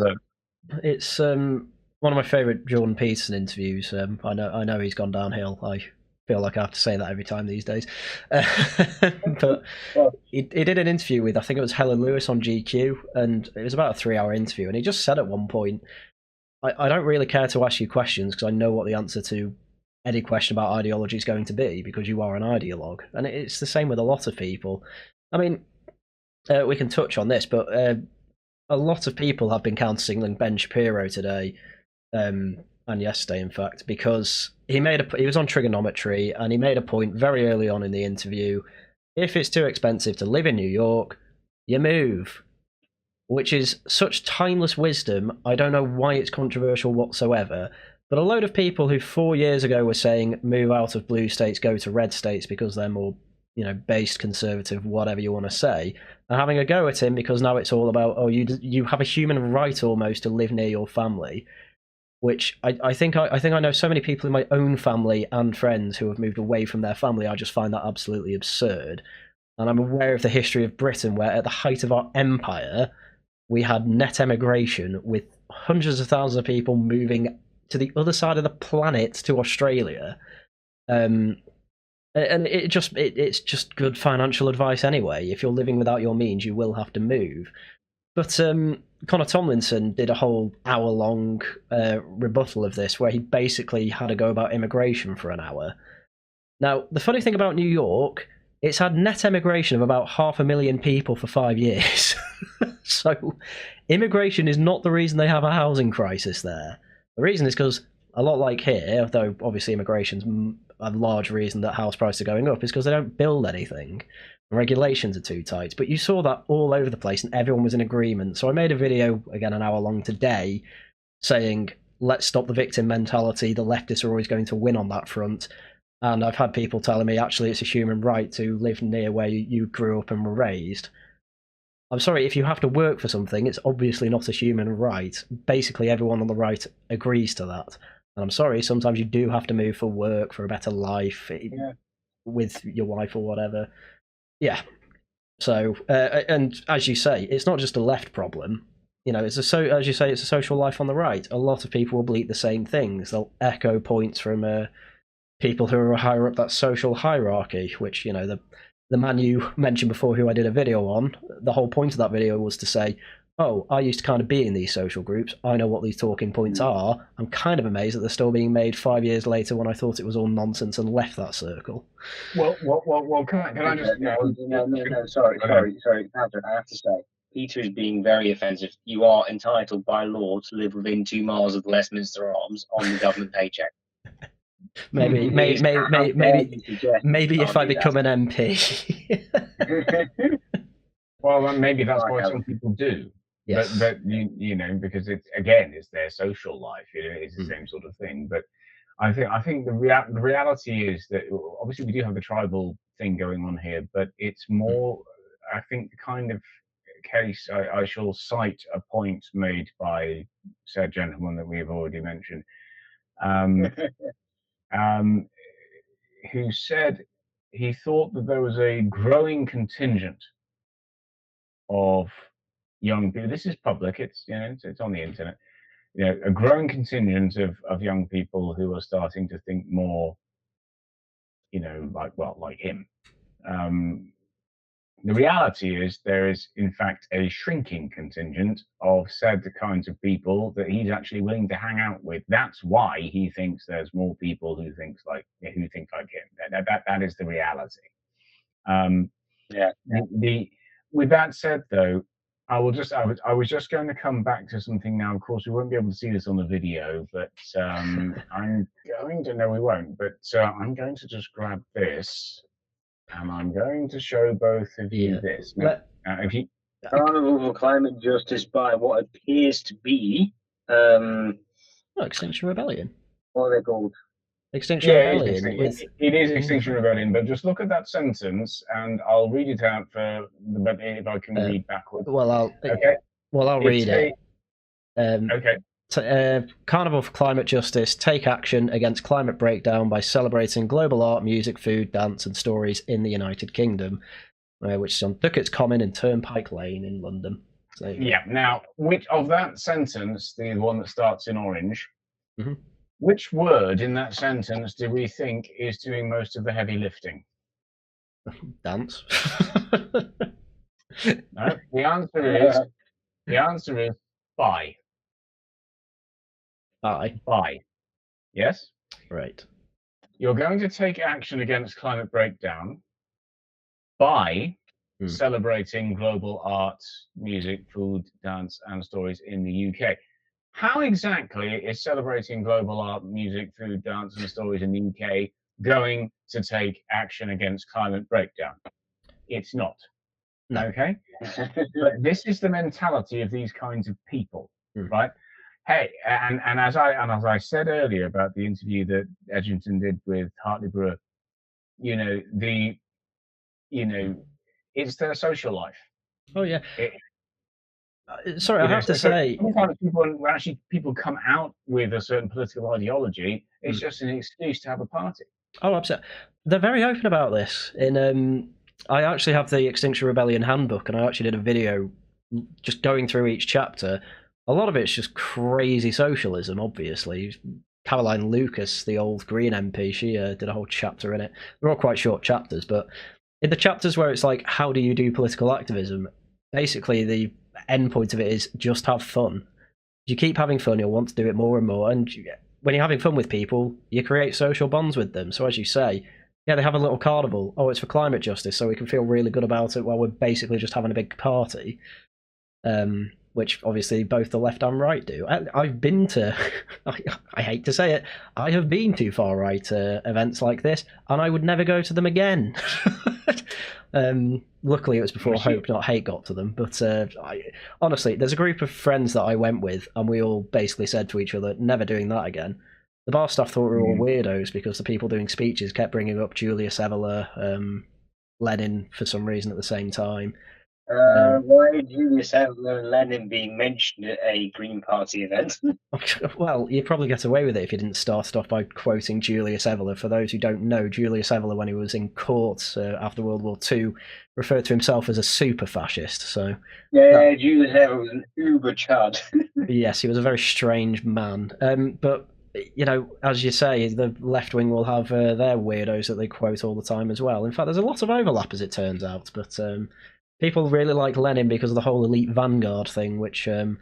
it's one of my favourite Jordan Peterson interviews. I know he's gone downhill. I feel like I have to say that every time these days. But he did an interview with, I think it was Helen Lewis on GQ, and it was about a 3-hour interview. And he just said at one point, I don't really care to ask you questions because I know what the answer to any question about ideology is going to be, because you are an ideologue. And it's the same with a lot of people. I mean, we can touch on this, but a lot of people have been counter-signaling Ben Shapiro today, and yesterday, in fact, because he was on trigonometry, and he made a point very early on in the interview. If it's too expensive to live in New York, you move. Which is such timeless wisdom. I don't know why it's controversial whatsoever, but a load of people who 4 years ago were saying move out of blue states, go to red states because they're more, based conservative, whatever you want to say, are having a go at him because now it's all about, you have a human right almost to live near your family, which I think I know so many people in my own family and friends who have moved away from their family. I just find that absolutely absurd. And I'm aware of the history of Britain, where at the height of our empire, we had net emigration with hundreds of thousands of people moving to the other side of the planet to Australia. And it's just good financial advice anyway. If you're living without your means, you will have to move. But Connor Tomlinson did a whole hour-long rebuttal of this, where he basically had a go about immigration for an hour. Now, the funny thing about New York, it's had net emigration of about 500,000 people for 5 years. So immigration is not the reason they have a housing crisis there. The reason is because, a lot like here, though obviously immigration's a large reason that house prices are going up, is because they don't build anything. The regulations are too tight. But you saw that all over the place, and everyone was in agreement. So I made a video, again, an hour long today, saying, let's stop the victim mentality. The leftists are always going to win on that front. And I've had people telling me, actually, it's a human right to live near where you grew up and were raised. I'm sorry, if you have to work for something, it's obviously not a human right. Basically, everyone on the right agrees to that. And I'm sorry, sometimes you do have to move for work, for a better life, with your wife or whatever. Yeah. So, and as you say, it's not just a left problem. As you say, it's a social life on the right. A lot of people will bleat the same things. They'll echo points from people who are higher up that social hierarchy, which, the man you mentioned before, who I did a video on, the whole point of that video was to say, oh, I used to kind of be in these social groups. I know what these talking points are. I'm kind of amazed that they're still being made 5 years later, when I thought it was all nonsense and left that circle. Well, can I just... No, sorry, Patrick, I have to say, Peter is being very offensive. You are entitled by law to live within 2 miles of the Westminster Arms on the government paycheck. Maybe if I become an MP. Well, maybe that's why some people do. Yes. But because it's their social life. It's the same sort of thing. But I think the reality is that obviously we do have the tribal thing going on here, but it's more, I think, the kind of case. I shall cite a point made by said gentleman that we have already mentioned. Who said he thought that there was a growing contingent of young people. This is public. It's it's on the internet. A growing contingent of young people who are starting to think more, like him. The reality is there is, in fact, a shrinking contingent of said kinds of people that he's actually willing to hang out with. That's why he thinks there's more people who think like him. That is the reality. With that said, though, I was just going to come back to something now. Of course, we won't be able to see this on the video, but I'm going to. No, we won't. But I'm going to just grab this. And I'm going to show both of you this. Now, Carnival for Climate Justice by what appears to be Extinction Rebellion. What are they called? Extinction Rebellion. It is Extinction Rebellion, but just look at that sentence, and I'll read it out for if I can read backwards. Well, I'll read it. Okay. Carnival for Climate Justice take action against climate breakdown by celebrating global art, music, food, dance, and stories in the United Kingdom, which is on Duckett's Common in Turnpike Lane in London. So, yeah. Now, which of that sentence, the one that starts in orange, which word in that sentence do we think is doing most of the heavy lifting? Dance. No, the answer is by. By. Yes? Right. You're going to take action against climate breakdown by celebrating global art, music, food, dance, and stories in the UK. How exactly is celebrating global art, music, food, dance, and stories in the UK going to take action against climate breakdown? It's not. No. Okay? But this is the mentality of these kinds of people, right? Hey, and as I said earlier about the interview that Edgerton did with Hartley Brewer, it's their social life. Oh yeah. Sorry, I have to say, sometimes people come out with a certain political ideology. It's just an excuse to have a party. Oh, absolutely. They're very open about this. I actually have the Extinction Rebellion handbook, and I actually did a video just going through each chapter. A lot of it's just crazy socialism, obviously. Caroline Lucas, the old Green MP, she did a whole chapter in it. They're all quite short chapters, but in the chapters where it's like, how do you do political activism? Basically, the end point of it is just have fun. If you keep having fun, you'll want to do it more and more. And when you're having fun with people, you create social bonds with them. So as you say, yeah, they have a little carnival. Oh, it's for climate justice, so we can feel really good about it while we're basically just having a big party. Which obviously both the left and right do. I've been to, I hate to say it, I have been to far right events like this, and I would never go to them again. Luckily, it was before Hope Not Hate got to them. But honestly, there's a group of friends that I went with, and we all basically said to each other, never doing that again. The bar staff thought we were all weirdos because the people doing speeches kept bringing up Julius Evola, Lenin for some reason at the same time. Why Julius Evola and Lenin being mentioned at a Green Party event? Well, you'd probably get away with it if you didn't start it off by quoting Julius Evola. For those who don't know, Julius Evola, when he was in court after World War II, referred to himself as a super fascist. So Julius Evola was an uber chud. Yes, he was a very strange man. But as you say, the left wing will have their weirdos that they quote all the time as well. In fact, there's a lot of overlap, as it turns out. But people really like Lenin because of the whole elite vanguard thing, which only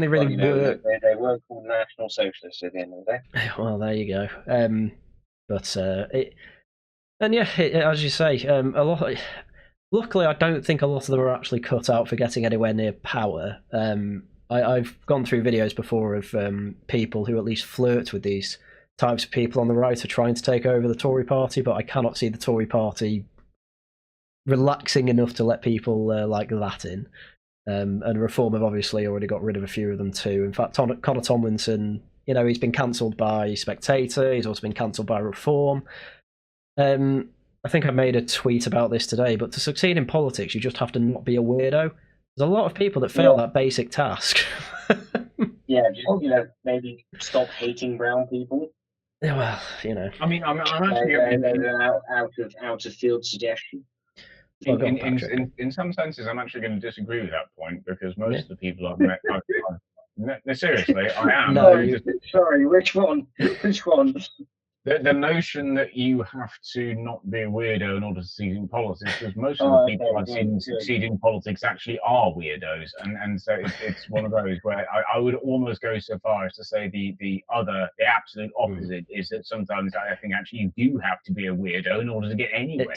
really worked. They weren't called National Socialists at the end of the day. Well, there you go. As you say, a lot. Luckily, I don't think a lot of them are actually cut out for getting anywhere near power. I've gone through videos before of people who at least flirt with these types of people on the right are trying to take over the Tory party, but I cannot see the Tory party relaxing enough to let people like that in. And Reform have obviously already got rid of a few of them too. In fact, Connor Tomlinson, he's been cancelled by Spectator. He's also been cancelled by Reform. I think I made a tweet about this today, but to succeed in politics, you just have to not be a weirdo. There's a lot of people that fail that basic task. Just, maybe stop hating brown people. Yeah, well, I mean, I'm actually out of field suggestion. In some senses, I'm actually going to disagree with that point because most of the people I've met, seriously, I am. No, sorry, which one? Which one? The notion that you have to not be a weirdo in order to succeed in politics, because most of the people I've seen succeed in politics actually are weirdos, and so it's one of those where I would almost go so far as to say the absolute opposite is that sometimes I think actually you do have to be a weirdo in order to get anywhere.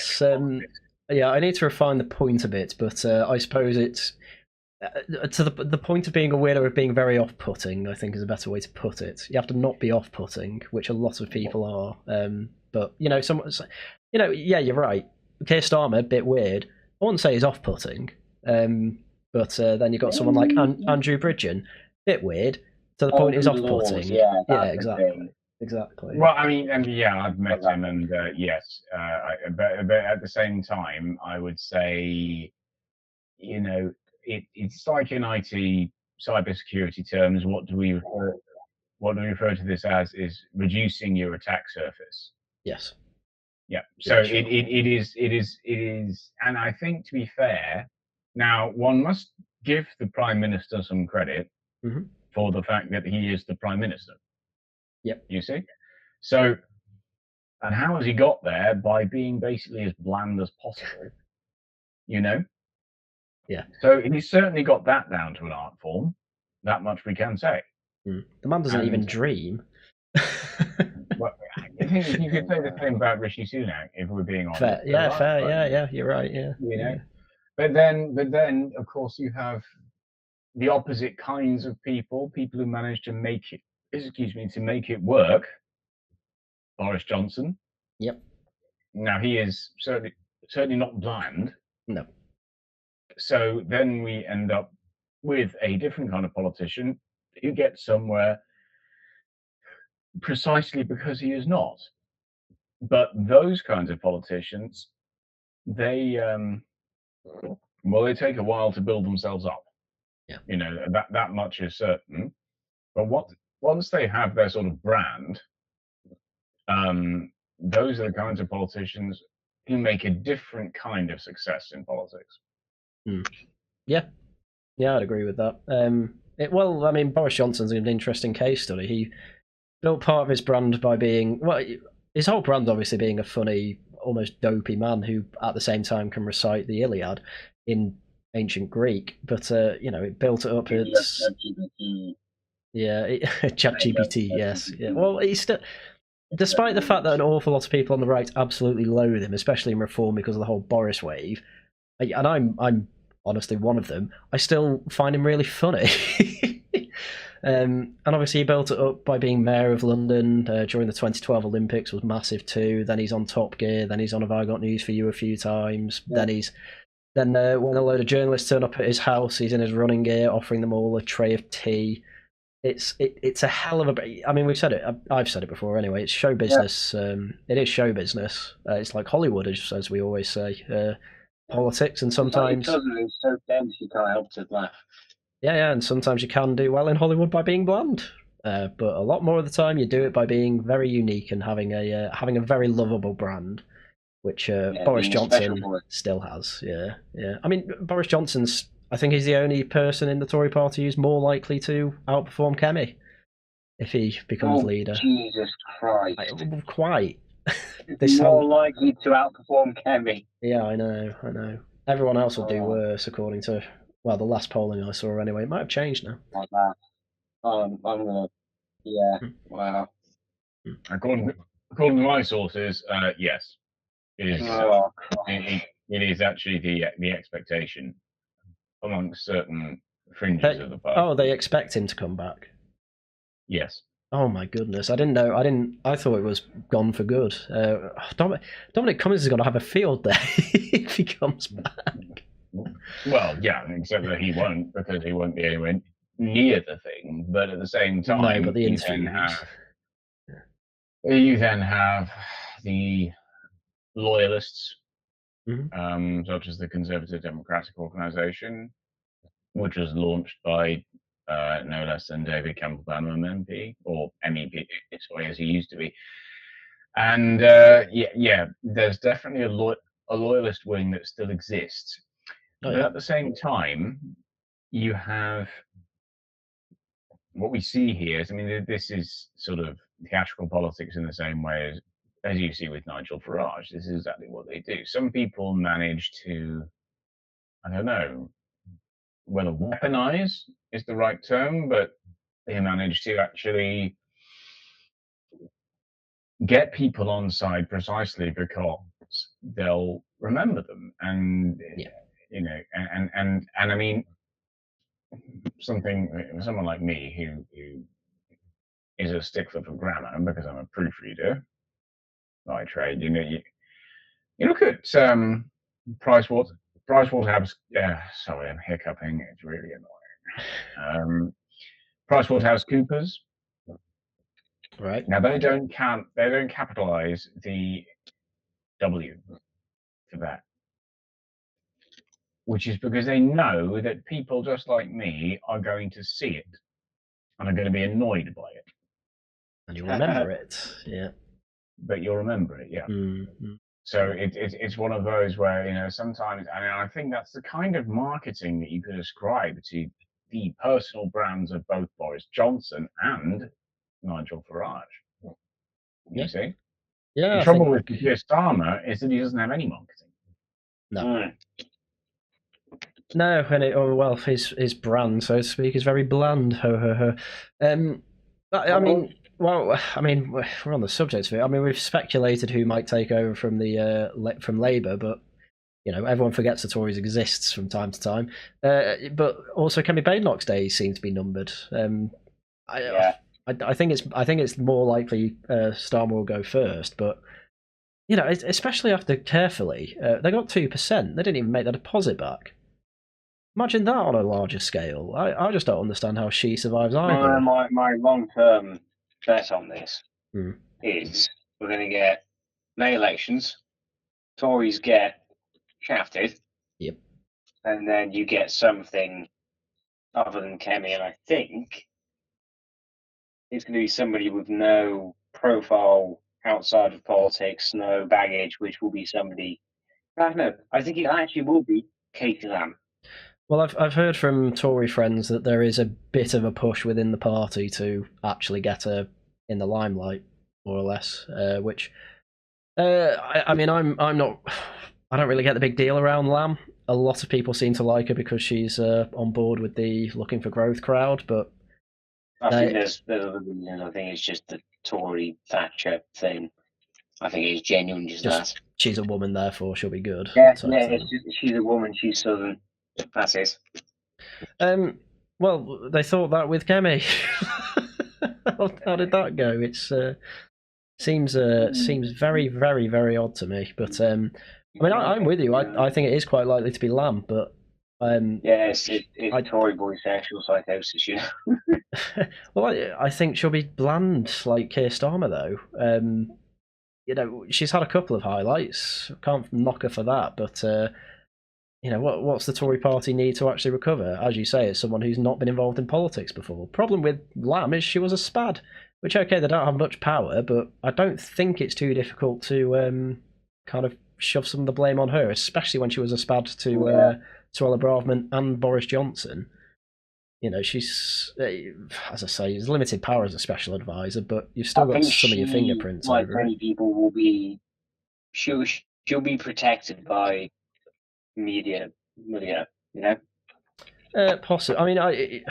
Yeah, I need to refine the point a bit, but I suppose it's to the point of being a weirdo of being very off-putting, I think is a better way to put it. You have to not be off-putting, which a lot of people are. But yeah, you're right. Keir Starmer, a bit weird. I wouldn't say he's off-putting, but then you've got someone like Andrew Bridgen, bit weird to the point he's off-putting. Yeah, exactly. Exactly. Well, I mean, and yeah, I've met him, and yes, but at the same time, I would say, you know, it's like in IT cybersecurity terms. What do we refer to this as? Is reducing your attack surface. Yes. Yeah. So it is, and I think, to be fair, now one must give the Prime Minister some credit for the fact that he is the Prime Minister. Yep. You see? So, and how has he got there? By being basically as bland as possible, you know? Yeah. So he's certainly got that down to an art form. That much we can say. The man doesn't even dream. Well, I think you could say the same about Rishi Sunak, if we're being honest. Fair. Yeah, fair. Yeah, you're right. Yeah. You know? But then, of course, you have the opposite kinds of people who manage to make it work. Boris Johnson. Yep. Now, he is certainly not bland. No. So then we end up with a different kind of politician who gets somewhere precisely because he is not. But those kinds of politicians, they take a while to build themselves up. Yeah. You know, that much is certain. But once they have their sort of brand, those are the kinds of politicians who make a different kind of success in politics. Yeah, I'd agree with that. Well, I mean, Boris Johnson's an interesting case study. He built part of his brand by being, well, his whole brand obviously being a funny, almost dopey man who at the same time can recite the Iliad in ancient Greek. But, it built it up. It's ChatGPT, yes. Yeah. Well, he's still, despite the fact that an awful lot of people on the right absolutely loathe him, especially in Reform because of the whole Boris wave, and I'm honestly one of them, I still find him really funny. And obviously he built it up by being mayor of London during the 2012 Olympics, was massive too. Then he's on Top Gear, then he's on Have I Got News for You a few times. Yeah. Then when a load of journalists turn up at his house, he's in his running gear offering them all a tray of tea. It's a hell of a. I mean, we've said it. I've said it before. Anyway, it's show business. Yeah. It is show business. It's like Hollywood, as we always say. Politics, and sometimes it's so dense you can't help but laugh. Yeah, and sometimes you can do well in Hollywood by being bland. But a lot more of the time, you do it by being very unique and having a very lovable brand, which Boris Johnson still has. Yeah. I mean, Boris Johnson's. I think he's the only person in the Tory party who's more likely to outperform Kemi if he becomes leader. Jesus Christ! Quite. More likely to outperform Kemi. Yeah, I know. Everyone else will do worse, according to the last polling I saw. Anyway, it might have changed now. Like that. I'm gonna. Yeah. Wow. According to my sources, yes, it is. It is actually the expectation amongst certain fringes of the party. Oh, they expect him to come back. Yes. Oh my goodness! I didn't know. I thought it was gone for good. Dominic Cummings is going to have a field day if he comes back. Well, yeah, except that he won't, because he won't be anywhere near the thing. But at the same time, no, but the you then have the loyalists, such as the Conservative Democratic Organisation, which was launched by no less than David Campbell-Bannerman MP, or MEP, as he used to be. And there's definitely a loyalist wing that still exists. But at the same time, you have what we see here is, I mean, this is sort of theatrical politics in the same way as you see with Nigel Farage. This is exactly what they do. Some people manage to, I don't know whether weaponize is the right term, but they manage to actually get people on side precisely because they'll remember them. And, and I mean, someone like me who is a stickler for grammar because I'm a proofreader by trade, you look at Pricewaterhouse. Sorry, I'm hiccuping. It's really annoying. PricewaterhouseCoopers. Right. Now they don't capitalise the W for that, which is because they know that people just like me are going to see it and are going to be annoyed by it. And you'll remember it, yeah. But you'll remember it, yeah. Mm-hmm. So it's one of those where, sometimes, and I think that's the kind of marketing that you could ascribe to the personal brands of both Boris Johnson and Nigel Farage. You see? Yeah. The trouble with Keir Starmer is that he doesn't have any marketing. No. No, and his brand, so to speak, is very bland. Ho ho ho. I mean, we're on the subject of it. I mean, we've speculated who might take over from from Labour, but everyone forgets the Tories exists from time to time. But also, Kemi Badenoch's days seem to be numbered. I think it's more likely Starmer will go first, but especially after Carefully, they got 2%. They didn't even make their deposit back. Imagine that on a larger scale. I just don't understand how she survives either. My long-term bet on this is we're going to get May elections, Tories get shafted, yep, and then you get something other than Kemi, and I think it's going to be somebody with no profile outside of politics, no baggage, which will be somebody. I don't know. I think it actually will be Katie Lamb. Well, I've heard from Tory friends that there is a bit of a push within the party to actually get her in the limelight, more or less. Which, I mean, I'm not. I don't really get the big deal around Lamb. A lot of people seem to like her because she's on board with the looking for growth crowd, but I think there's other reasons. I think it's just the Tory Thatcher thing. I think it's genuine, just that. She's a woman, therefore she'll be good. Yeah, she's a woman. She's Southern. That's it. Well, they thought that with Kemi. How did that go? It's seems very, very, very odd to me. But I mean, I'm with you. I think it is quite likely to be Lamb, but it's Tory boy sexual psychosis, Well, I think she'll be bland like Keir Starmer, though. She's had a couple of highlights. Can't knock her for that, but what's the Tory party need to actually recover? As you say, it's someone who's not been involved in politics before. Problem with Lamb is she was a spad, which, okay, they don't have much power, but I don't think it's too difficult to kind of shove some of the blame on her, especially when she was a spad to Suella Braverman and Boris Johnson. She's, as I say, has limited power as a special advisor, but you've still got some of your fingerprints like over many it. people will be, she'll be protected by media, Possibly. I mean, I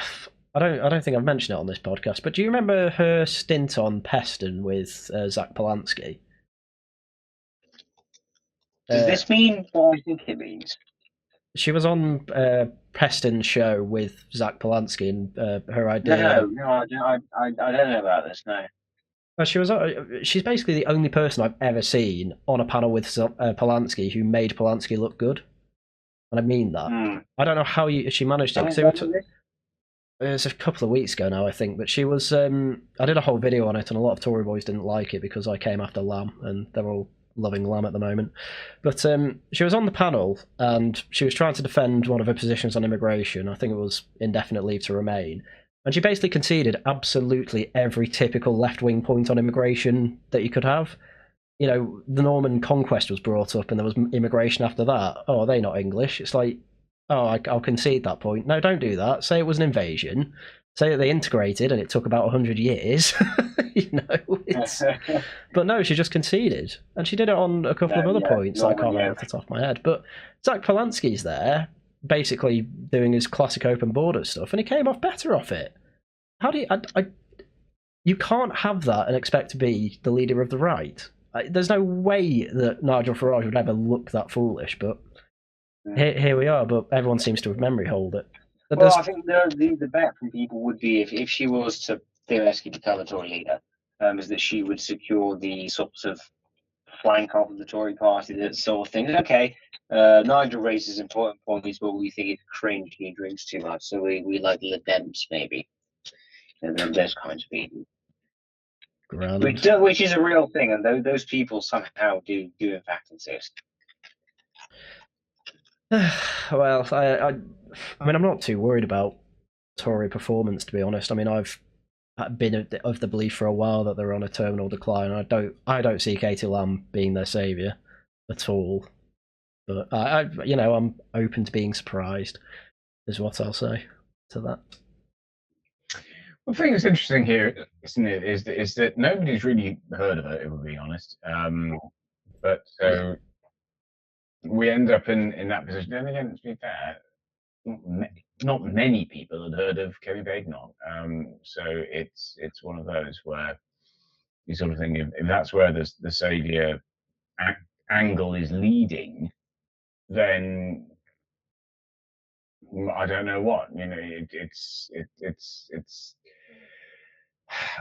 don't think I've mentioned it on this podcast, but do you remember her stint on Peston with Zach Polanski? Does this mean what I think it means? She was on Preston's show with Zach Polanski, and her idea. No, I don't know about this. No. She's basically the only person I've ever seen on a panel with Polanski who made Polanski look good, and I mean that. I don't know how she managed it. It was a couple of weeks ago now, I think, but she was. I did a whole video on it, and a lot of Tory boys didn't like it because I came after Lamb, and they're all loving Lamb at the moment. But she was on the panel, and she was trying to defend one of her positions on immigration. I think it was indefinite leave to remain. And she basically conceded absolutely every typical left-wing point on immigration that you could have. The Norman Conquest was brought up, and there was immigration after that. Oh, are they not English? It's like, oh, I'll concede that point. No, don't do that. Say it was an invasion. Say that they integrated and it took about 100 years. But no, she just conceded. And she did it on a couple of other points that I can't remember off the top of my head. But Zach Polanski's there, basically doing his classic open border stuff, and he came off better off it. How do you... you can't have that and expect to be the leader of the right. There's no way that Nigel Farage would ever look that foolish, but here we are. But everyone seems to have memory hold it. Well, I think the bet from people would be if she was to theoretically become a Tory leader, is that she would secure the sort of flank of the Tory party that sort of thing. Okay, Nigel raises important points, but we think it's cringe, he drinks too much, so we like the Dems maybe. And those kinds of people. Grand. Which is a real thing, and those people somehow do in fact exist. Well, I mean, I'm not too worried about Tory performance, to be honest. I mean, I've been of the belief for a while that they're on a terminal decline. I don't see Katie Lamb being their saviour at all. But I'm open to being surprised, is what I'll say to that. Well, the thing that's interesting here, isn't it, is that nobody's really heard of it, if we're being honest. But so we end up in that position. And again, to be fair, not many people had heard of Kevin Bacon. So it's one of those where you sort of think if that's where the saviour angle is leading, then I don't know what. It's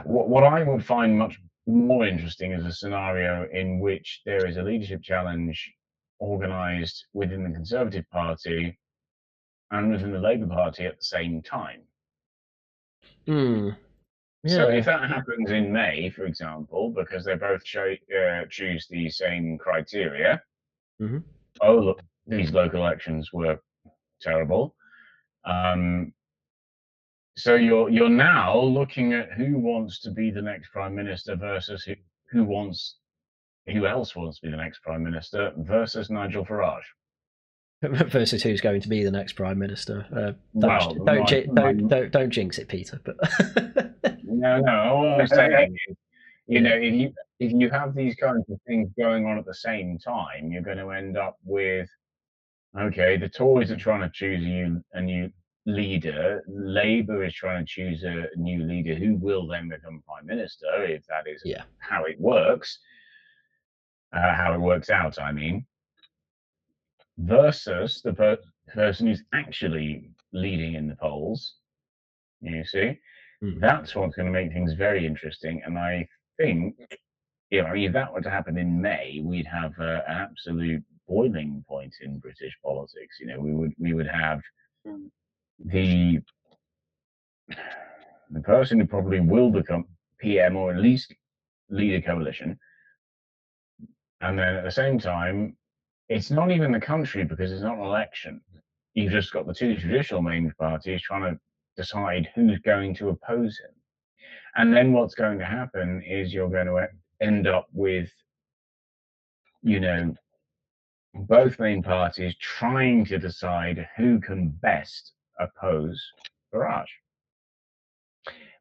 what I would find much more interesting is a scenario in which there is a leadership challenge organised within the Conservative Party and within the Labour Party at the same time. Yeah. So if that happens in May, for example, because they both choose the same criteria, oh look, these local elections were terrible. So you're now looking at who wants to be the next prime minister versus who else wants to be the next prime minister versus Nigel Farage. Versus who's going to be the next prime minister. Don't jinx it, Peter. But no. All I'm saying is, if you have these kinds of things going on at the same time, you're going to end up with, okay, the Tories are trying to choose a new leader. Labour is trying to choose a new leader who will then become prime minister, if that is how it works, how it works out, I mean, versus the person who's actually leading in the polls. You see, that's what's going to make things very interesting. And I think, if that were to happen in May, we'd have an absolute boiling point in British politics. We would have the person who probably will become PM or at least lead a coalition. And then at the same time, it's not even the country because it's not an election. You've just got the two traditional main parties trying to decide who's going to oppose him. And then what's going to happen is you're going to end up with, both main parties trying to decide who can best oppose Farage.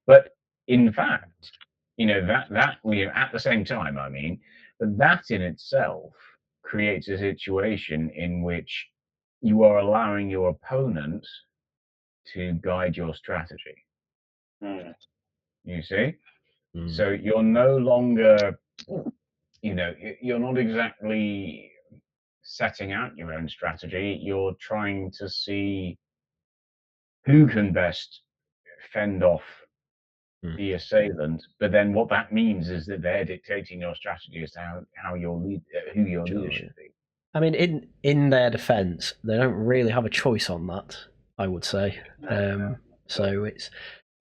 But in fact, that at the same time, I mean, but that in itself creates a situation in which you are allowing your opponent to guide your strategy. You see? So you're no longer, you're not exactly setting out your own strategy. You're trying to see who can best fend off the assailant, but then what that means is that they're dictating your strategy as to who your leader should be. I mean, in their defence, they don't really have a choice on that, I would say. So it's,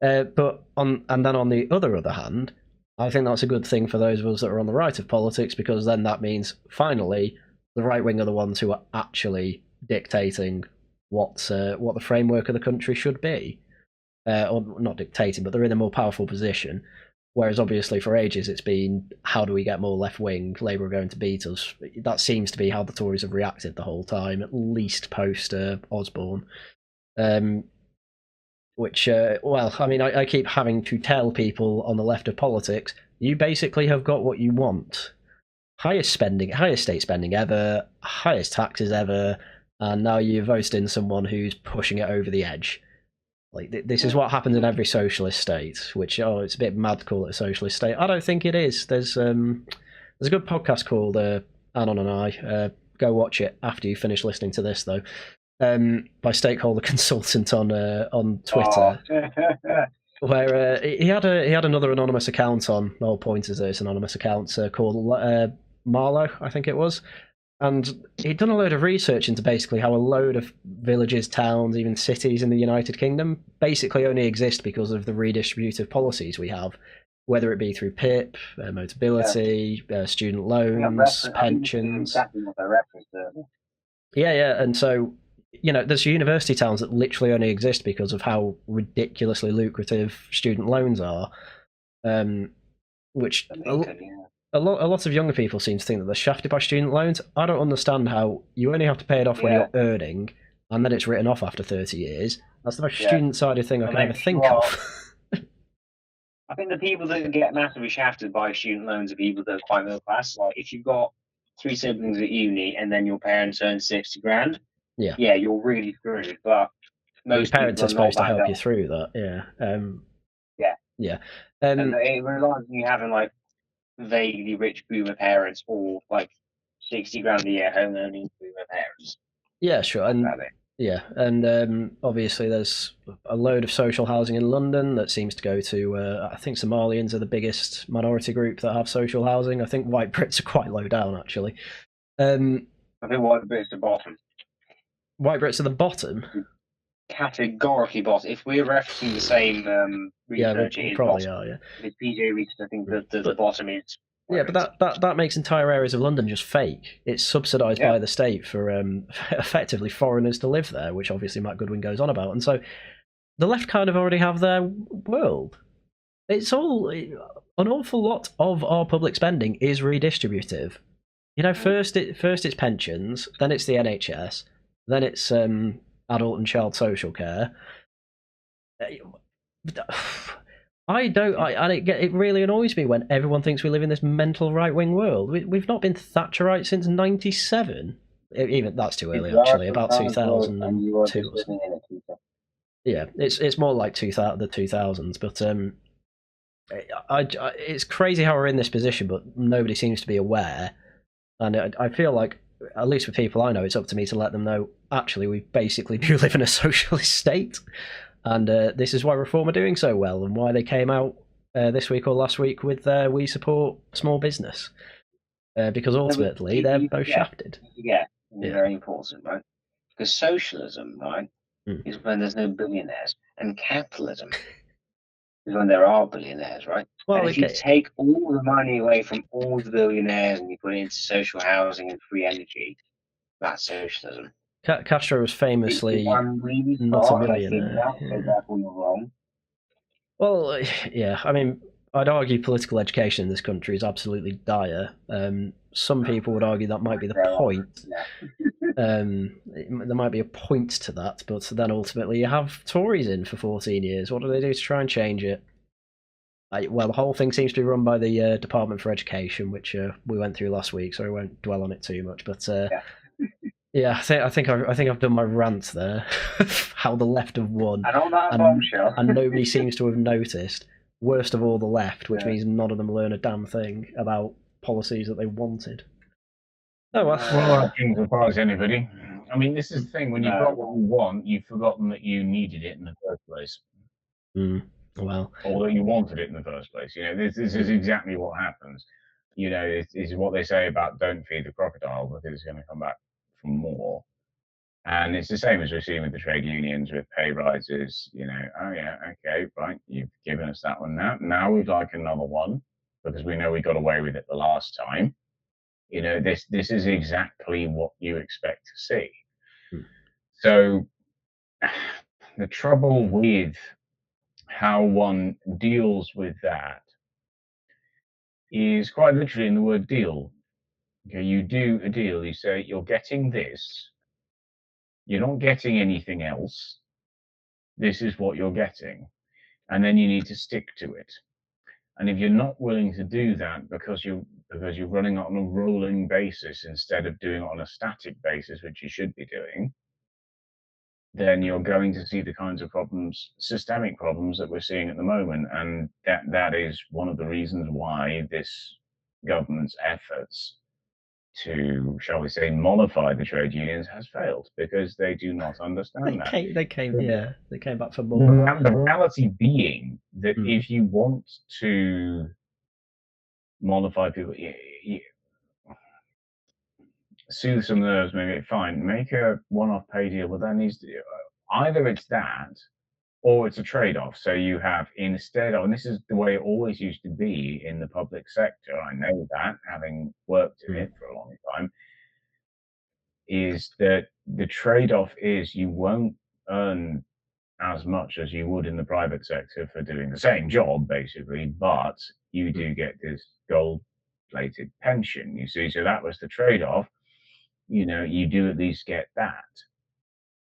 but on the other hand, I think that's a good thing for those of us that are on the right of politics, because then that means finally the right wing are the ones who are actually dictating what the framework of the country should be. Or not dictating, but they're in a more powerful position. Whereas obviously for ages it's been, how do we get more left wing? Labour are going to beat us. That seems to be how the Tories have reacted the whole time, at least post Osborne. Which, well, I mean, I keep having to tell people on the left of politics, you basically have got what you want. Highest state spending ever, highest taxes ever, and now you're voting someone who's pushing it over the edge. Like, this is what happens in every socialist state, which, it's a bit mad to call it a socialist state. I don't think it is. There's a good podcast called Anon and I. Go watch it after you finish listening to this, though, by Stakeholder Consultant on Twitter, where he had another anonymous account on. The whole point is this anonymous account called Marlowe, I think it was. And he'd done a load of research into basically how a load of villages, towns, even cities in the United Kingdom basically only exist because of the redistributive policies we have. whether it be through PIP, Motability, student loans, pensions. Exactly what they're referenced to. Yeah, and so there's university towns that literally only exist because of how ridiculously lucrative student loans are, which a lot of younger people seem to think that they're shafted by student loans. I don't understand how you only have to pay it off when you're earning, and then it's written off after 30 years. That's the most student-sided thing I can ever think of. I think the people that get massively shafted by student loans are people that are quite middle class. Like if you've got 3 siblings at uni and then your parents earn 60 grand, yeah, you're really screwed. But most your parents are supposed to help you through that. Yeah. And it relies on you having like vaguely rich boomer parents or like 60 grand a year home earning boomer parents. Yeah, sure. And obviously there's a load of social housing in London that seems to go to, I think Somalians are the biggest minority group that have social housing. I think white Brits are quite low down, actually. I think white Brits are the bottom. White Brits are the bottom? Categorically bottom. If we're referencing the same research, we probably are, yeah. With PJ research, I think the bottom is... Yeah, but that makes entire areas of London just fake. It's subsidised by the state for effectively foreigners to live there, which obviously Matt Goodwin goes on about. And so the left kind of already have their world. It's all... An awful lot of our public spending is redistributive. First it's pensions, then it's the NHS, then it's adult and child social care. It really annoys me when everyone thinks we live in this mental right-wing world. We've not been Thatcherite since '97. Even that's too early, actually. About 2002. Yeah, it's more like the 2000s. But it's crazy how we're in this position, but nobody seems to be aware. And I feel like, at least for people I know, it's up to me to let them know. Actually, we basically do live in a socialist state. And this is why Reform are doing so well, and why they came out this week or last week with we support small business. Because ultimately, they're both shafted. Yeah, very important, right? Because socialism, right, is when there's no billionaires, and capitalism is when there are billionaires, right? Well, and if you take all the money away from all the billionaires and you put it into social housing and free energy, that's socialism. Castro was famously not a millionaire. Therefore you're wrong. Well, yeah, I mean, I'd argue political education in this country is absolutely dire. Some people would argue that might be the point. There might be a point to that, but then ultimately you have Tories in for 14 years. What do they do to try and change it? Well, the whole thing seems to be run by the Department for Education, which we went through last week, so I won't dwell on it too much. But yeah, I think I've done my rant there. How the left have won, and nobody seems to have noticed. Worst of all, the left, which means none of them learn a damn thing about policies that they wanted. Oh well. Well, I shouldn't surprise anybody. I mean, this is the thing: when you've got what you want, you've forgotten that you needed it in the first place. Well, or that you wanted it in the first place. This is exactly what happens. Is what they say about don't feed the crocodile, because it's going to come back for more. And it's the same as we're seeing with the trade unions with pay rises. Oh yeah, okay, right, you've given us that one now. Now we'd like another one because we know we got away with it the last time. This is exactly what you expect to see. So the trouble with how one deals with that is quite literally in the word deal. Okay, you do a deal, you say you're getting this, you're not getting anything else, this is what you're getting, and then you need to stick to it. And if you're not willing to do that because you're running on a rolling basis instead of doing it on a static basis, which you should be doing, then you're going to see the kinds of problems, systemic problems that we're seeing at the moment. And that is one of the reasons why this government's efforts to, shall we say, mollify the trade unions has failed, because they do not understand that. They came back for more. The reality being that if you want to mollify people, soothe some nerves, maybe fine, make a one-off pay deal, but that needs to, either it's that, or it's a trade-off. So you have, instead of, and this is the way it always used to be in the public sector, I know that, having worked in it for a long time, is that the trade-off is you won't earn as much as you would in the private sector for doing the same job, basically, but you do get this gold-plated pension, you see. So that was the trade-off. You know, you do at least get that.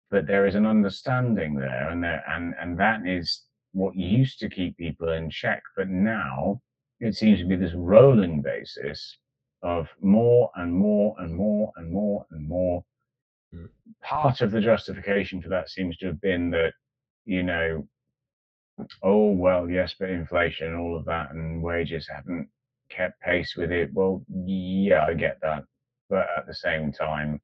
But there is an understanding there, and that is what used to keep people in check. But now it seems to be this rolling basis of more and more and more and more and more. Part of the justification for that seems to have been that, you know, oh, well, yes, but inflation and all of that, and wages haven't kept pace with it. Well, yeah, I get that. But at the same time,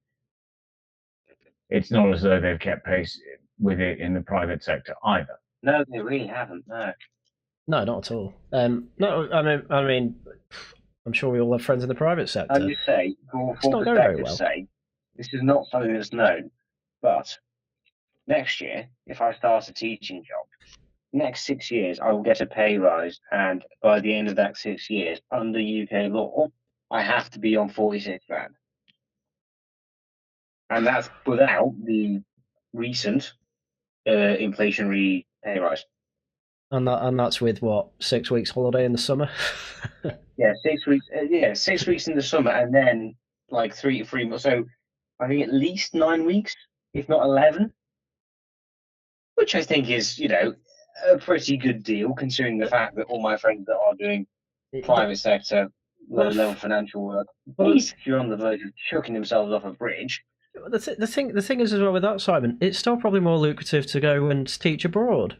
it's not as though they've kept pace with it in the private sector either. No, they really haven't. No. No, not at all. No, I mean, I'm sure we all have friends in the private sector. As you say, for perspective's sake, this is not something that's known. But next year, if I start a teaching job, next 6 years, I will get a pay rise, and by the end of that 6 years, under UK law, I have to be on 46 grand. And that's without the recent inflationary pay rise. And that's with what, 6 weeks holiday in the summer? Yeah, 6 weeks. 6 weeks in the summer, and then like 3 months. So I think at least 9 weeks, if not 11, which I think is, you know, a pretty good deal considering the fact that all my friends that are doing private sector low-level financial work, basically on the verge of chucking themselves off a bridge. The thing is as well with that, Simon, it's still probably more lucrative to go and teach abroad.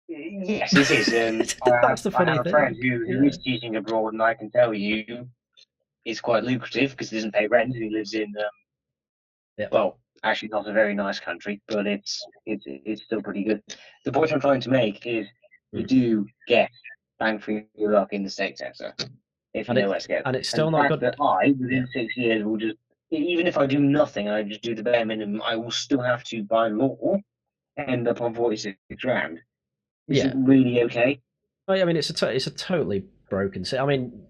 Yes, it is. That's the funny I have thing. a friend who is teaching abroad, and I can tell you it's quite lucrative because he doesn't pay rent and he lives in, well, actually not a very nice country, but it's still pretty good. The point I'm trying to make is you do get bang for your buck in the state sector if you know where to go. And it's still not good. That within 6 years, will just, even if I do nothing, I just do the bare minimum, I will still have to, by law, end up on 46 grand. Is it really okay? I mean, it's a totally broken. I mean,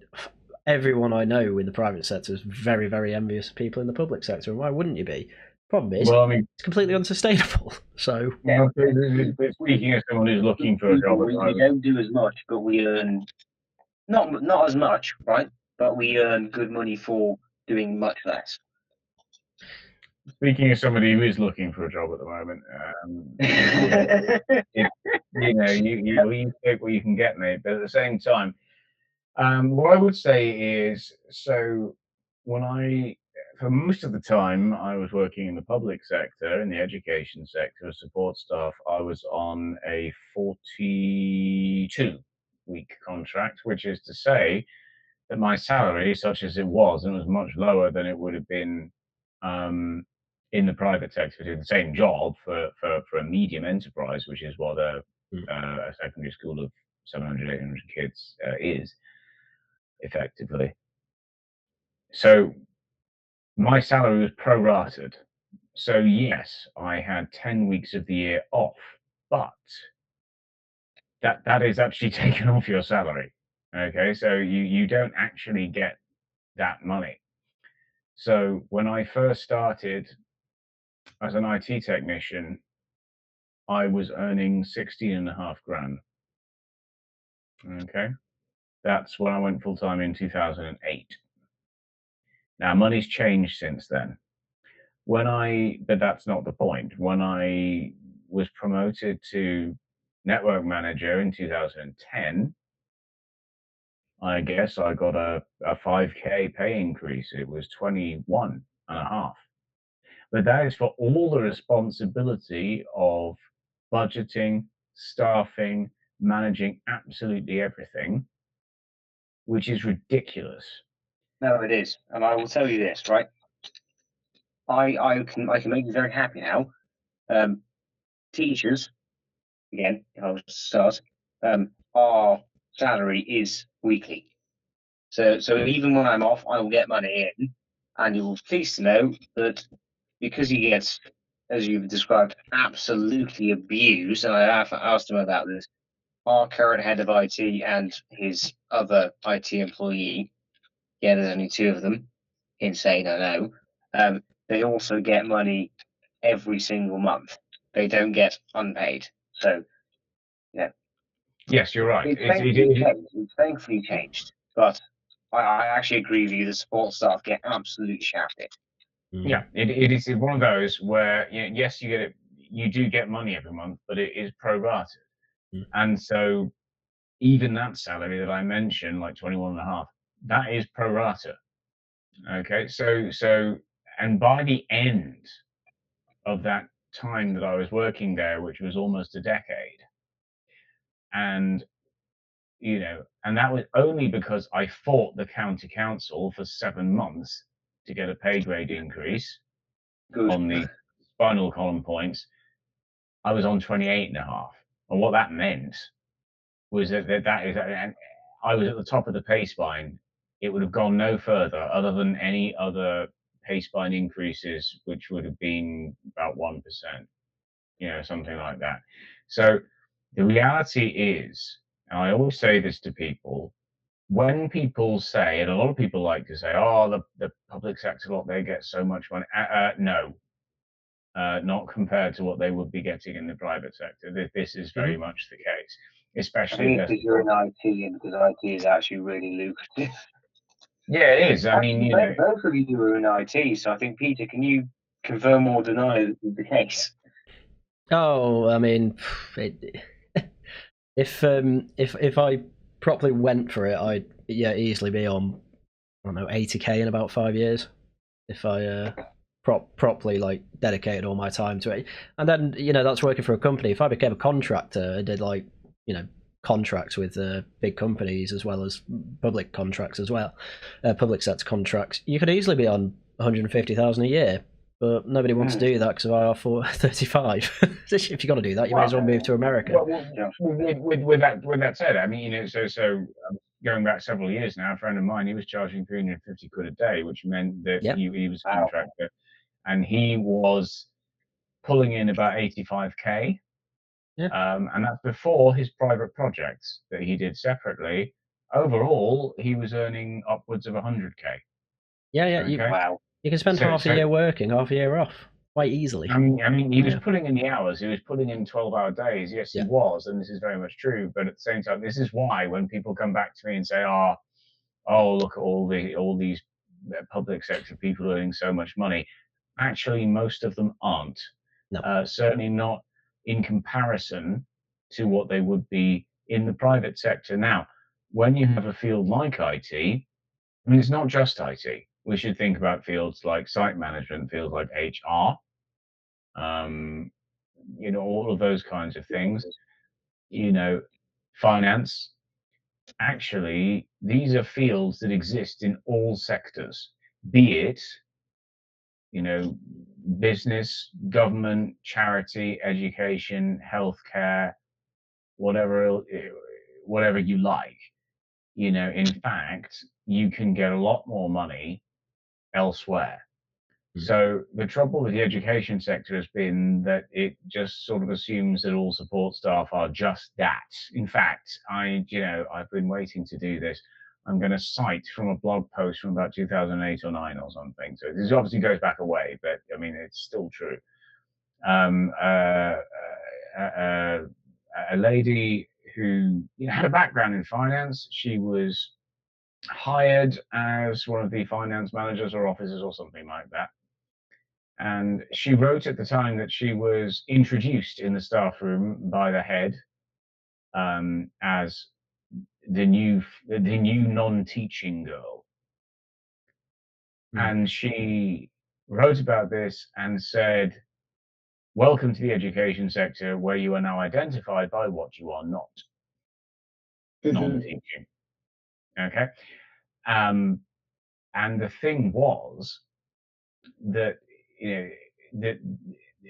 everyone I know in the private sector is very, very envious of people in the public sector, and why wouldn't you be? Problem is, well, I mean, it's completely unsustainable. So, speaking as someone who's looking for a job, we don't do as much, but we earn not as much, right? But we earn good money for doing much less. Speaking as somebody who is looking for a job at the moment, you take what you can get, mate. But at the same time, what I would say is, so for most of the time I was working in the public sector, in the education sector, as support staff, I was on a 42-week contract, which is to say that my salary, such as it was, and was much lower than it would have been in the private sector, doing the same job for a medium enterprise, which is what a secondary school of 700, 800 kids is, effectively. So my salary was prorated. So yes, I had 10 weeks of the year off, but that is actually taken off your salary. Okay, so you don't actually get that money. So when I first started as an IT technician, I was earning 16.5 grand. Okay, that's when I went full time in 2008. Now money's changed since then. But that's not the point. When I was promoted to network manager in 2010, I guess I got a 5K pay increase. It was 21.5. But that is for all the responsibility of budgeting, staffing, managing absolutely everything, which is ridiculous. No, it is. And I will tell you this, right? I can make you very happy now. Teachers, again, if I was to start, our salary is weekly. So even when I'm off, I will get money in, and you'll be pleased to know that because he gets as you've described, absolutely abused, and I have asked him about this, our current head of IT and his other IT employee, yeah, there's only two of them, insane, I know, they also get money every single month. They don't get unpaid. So, yeah. Yes, you're right. It's thankfully changed, but I actually agree with you. The support staff get absolutely shafted. Yeah, it is one of those where, you know, yes, you get it. You do get money every month, but it is prorated, and so even that salary that I mentioned, like 21.5, that is pro rata. Okay, so and by the end of that time that I was working there, which was almost a decade, and you know, and that was only because I fought the county council for 7 months to get a pay grade increase on the spinal column points. I was on 28.5, and what that meant was that and I was at the top of the pay spine. It would have gone no further other than any other pay spine increases, which would have been about 1%, you know, something like that. So the reality is, and I always say this to people, when people say, and a lot of people like to say, oh, the public sector lot, they get so much money. No, not compared to what they would be getting in the private sector. This is very much the case, especially because you're in IT and because IT is actually really lucrative. Yeah, it is. I mean, you know, both of you were in IT, so I think, Peter, can you confirm or deny this is the case? Oh, I mean, if I properly went for it, I'd easily be on, I don't know, 80k in about 5 years if I properly like dedicated all my time to it. And then, you know, that's working for a company. If I became a contractor, I did, like, you know, contracts with big companies as well as public contracts as well, public sector contracts, you could easily be on 150,000 a year. But nobody wants to do that because of IR 35. If you're going to do that, you may as well move to America. With that said, I mean, you know, so going back several years now, a friend of mine, he was charging 350 quid a day, which meant that he was a contractor, and he was pulling in about 85k. And that's before his private projects that he did separately. Overall, he was earning upwards of 100k. Yeah. Okay? You can spend half a year working, half a year off quite easily. I mean, he was putting in the hours. He was putting in 12-hour days. Yes, he was, and this is very much true. But at the same time, this is why when people come back to me and say, "Oh, look at all these public sector people earning so much money," actually, most of them aren't. No. Certainly not in comparison to what they would be in the private sector. Now, when you have a field like IT, I mean, it's not just IT. We should think about fields like site management, fields like HR, you know, all of those kinds of things, you know, finance. Actually, these are fields that exist in all sectors, be it, you know, business, government, charity, education, healthcare, whatever you like. You know, in fact, you can get a lot more money elsewhere. So the trouble with the education sector has been that it just sort of assumes that all support staff are just that. In fact, I've been waiting to do this. I'm going to cite from a blog post from about 2008 or 9 or something. So this obviously goes back a way, but I mean, it's still true. A lady who had a background in finance. She was hired as one of the finance managers or officers or something like that. And she wrote at the time that she was introduced in the staff room by the head as the new non-teaching girl. And she wrote about this and said, "Welcome to the education sector, where you are now identified by what you are not. Non-teaching." Okay. And the thing was that, you know, that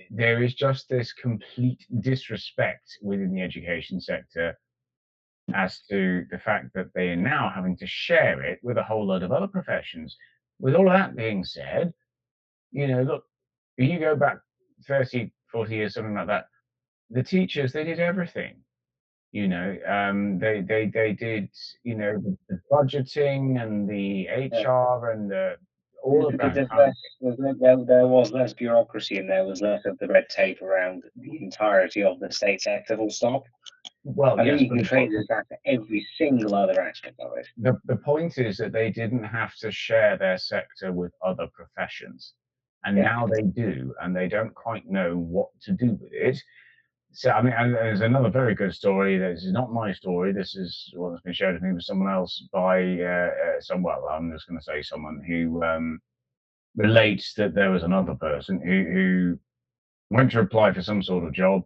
there is just this complete disrespect within the education sector as to the fact that they are now having to share it with a whole load of other professions. With all of that being said, you know, look, if you go back 30, 40 years, something like that, the teachers, they did everything. You know, they did, you know, the budgeting and the HR and all of that. There was less bureaucracy and there was less of the red tape around the entirety of the state sector. Full stop. Well, I think you can trace this back to every single other aspect of it. The point is that they didn't have to share their sector with other professions, and now they do, and they don't quite know what to do with it. So, I mean, and there's another very good story. This is not my story. This is one that's been shared with me with someone else by well, I'm just going to say someone who relates that there was another person who went to apply for some sort of job,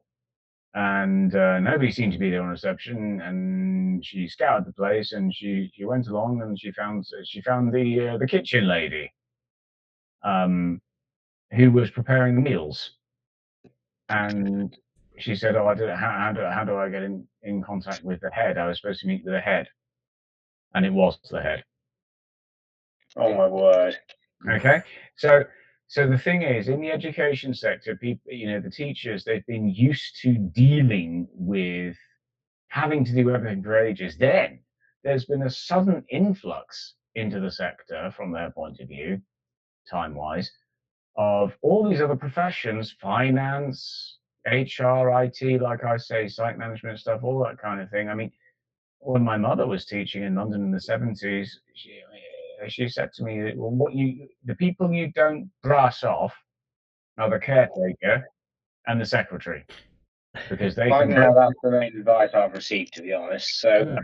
and nobody seemed to be there on reception. And she scoured the place, and she went along, and she found the kitchen lady, who was preparing the meals, and she said, "Oh, I don't know, how do I get in contact with the head? I was supposed to meet with the head," and it was the head. Oh my word! Okay, so the thing is, in the education sector, people, you know, the teachers, they've been used to dealing with having to do everything for ages. Then there's been a sudden influx into the sector, from their point of view, time-wise, of all these other professions, finance, HR, IT, like I say, site management stuff, all that kind of thing. I mean, when my mother was teaching in London in the 70s, she said to me, well, the people you don't brass off are the caretaker and the secretary, because they can. That's the main advice I've received, to be honest. So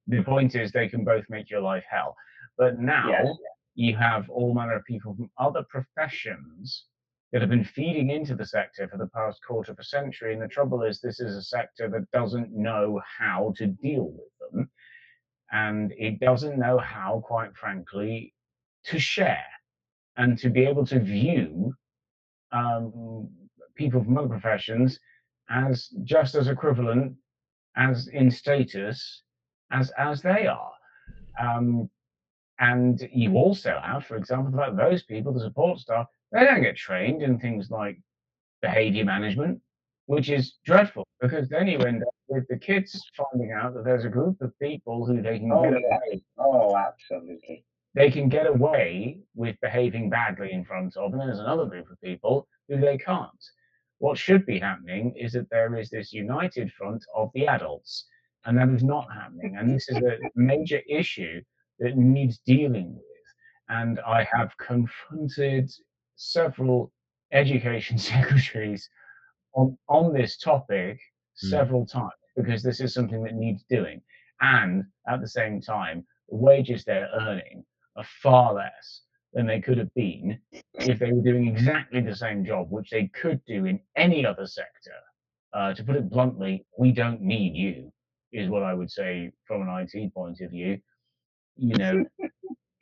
the point is, they can both make your life hell. But now you have all manner of people from other professions that have been feeding into the sector for the past quarter of a century. And the trouble is, this is a sector that doesn't know how to deal with them. And it doesn't know how, quite frankly, to share and to be able to view people from other professions as just as equivalent, as in status, as they are. And you also have, for example, that those people, the support staff, they don't get trained in things like behavior management, which is dreadful, because then you end up with the kids finding out that there's a group of people who they can get away. Oh, absolutely. They can get away with behaving badly in front of, and there's another group of people who they can't. What should be happening is that there is this united front of the adults, and that is not happening. And this is a major issue that needs dealing with. And I have confronted several education secretaries on this topic several times, because this is something that needs doing. And at the same time, the wages they're earning are far less than they could have been if they were doing exactly the same job, which they could do in any other sector. To put it bluntly, we don't need you, is what I would say from an IT point of view. You know,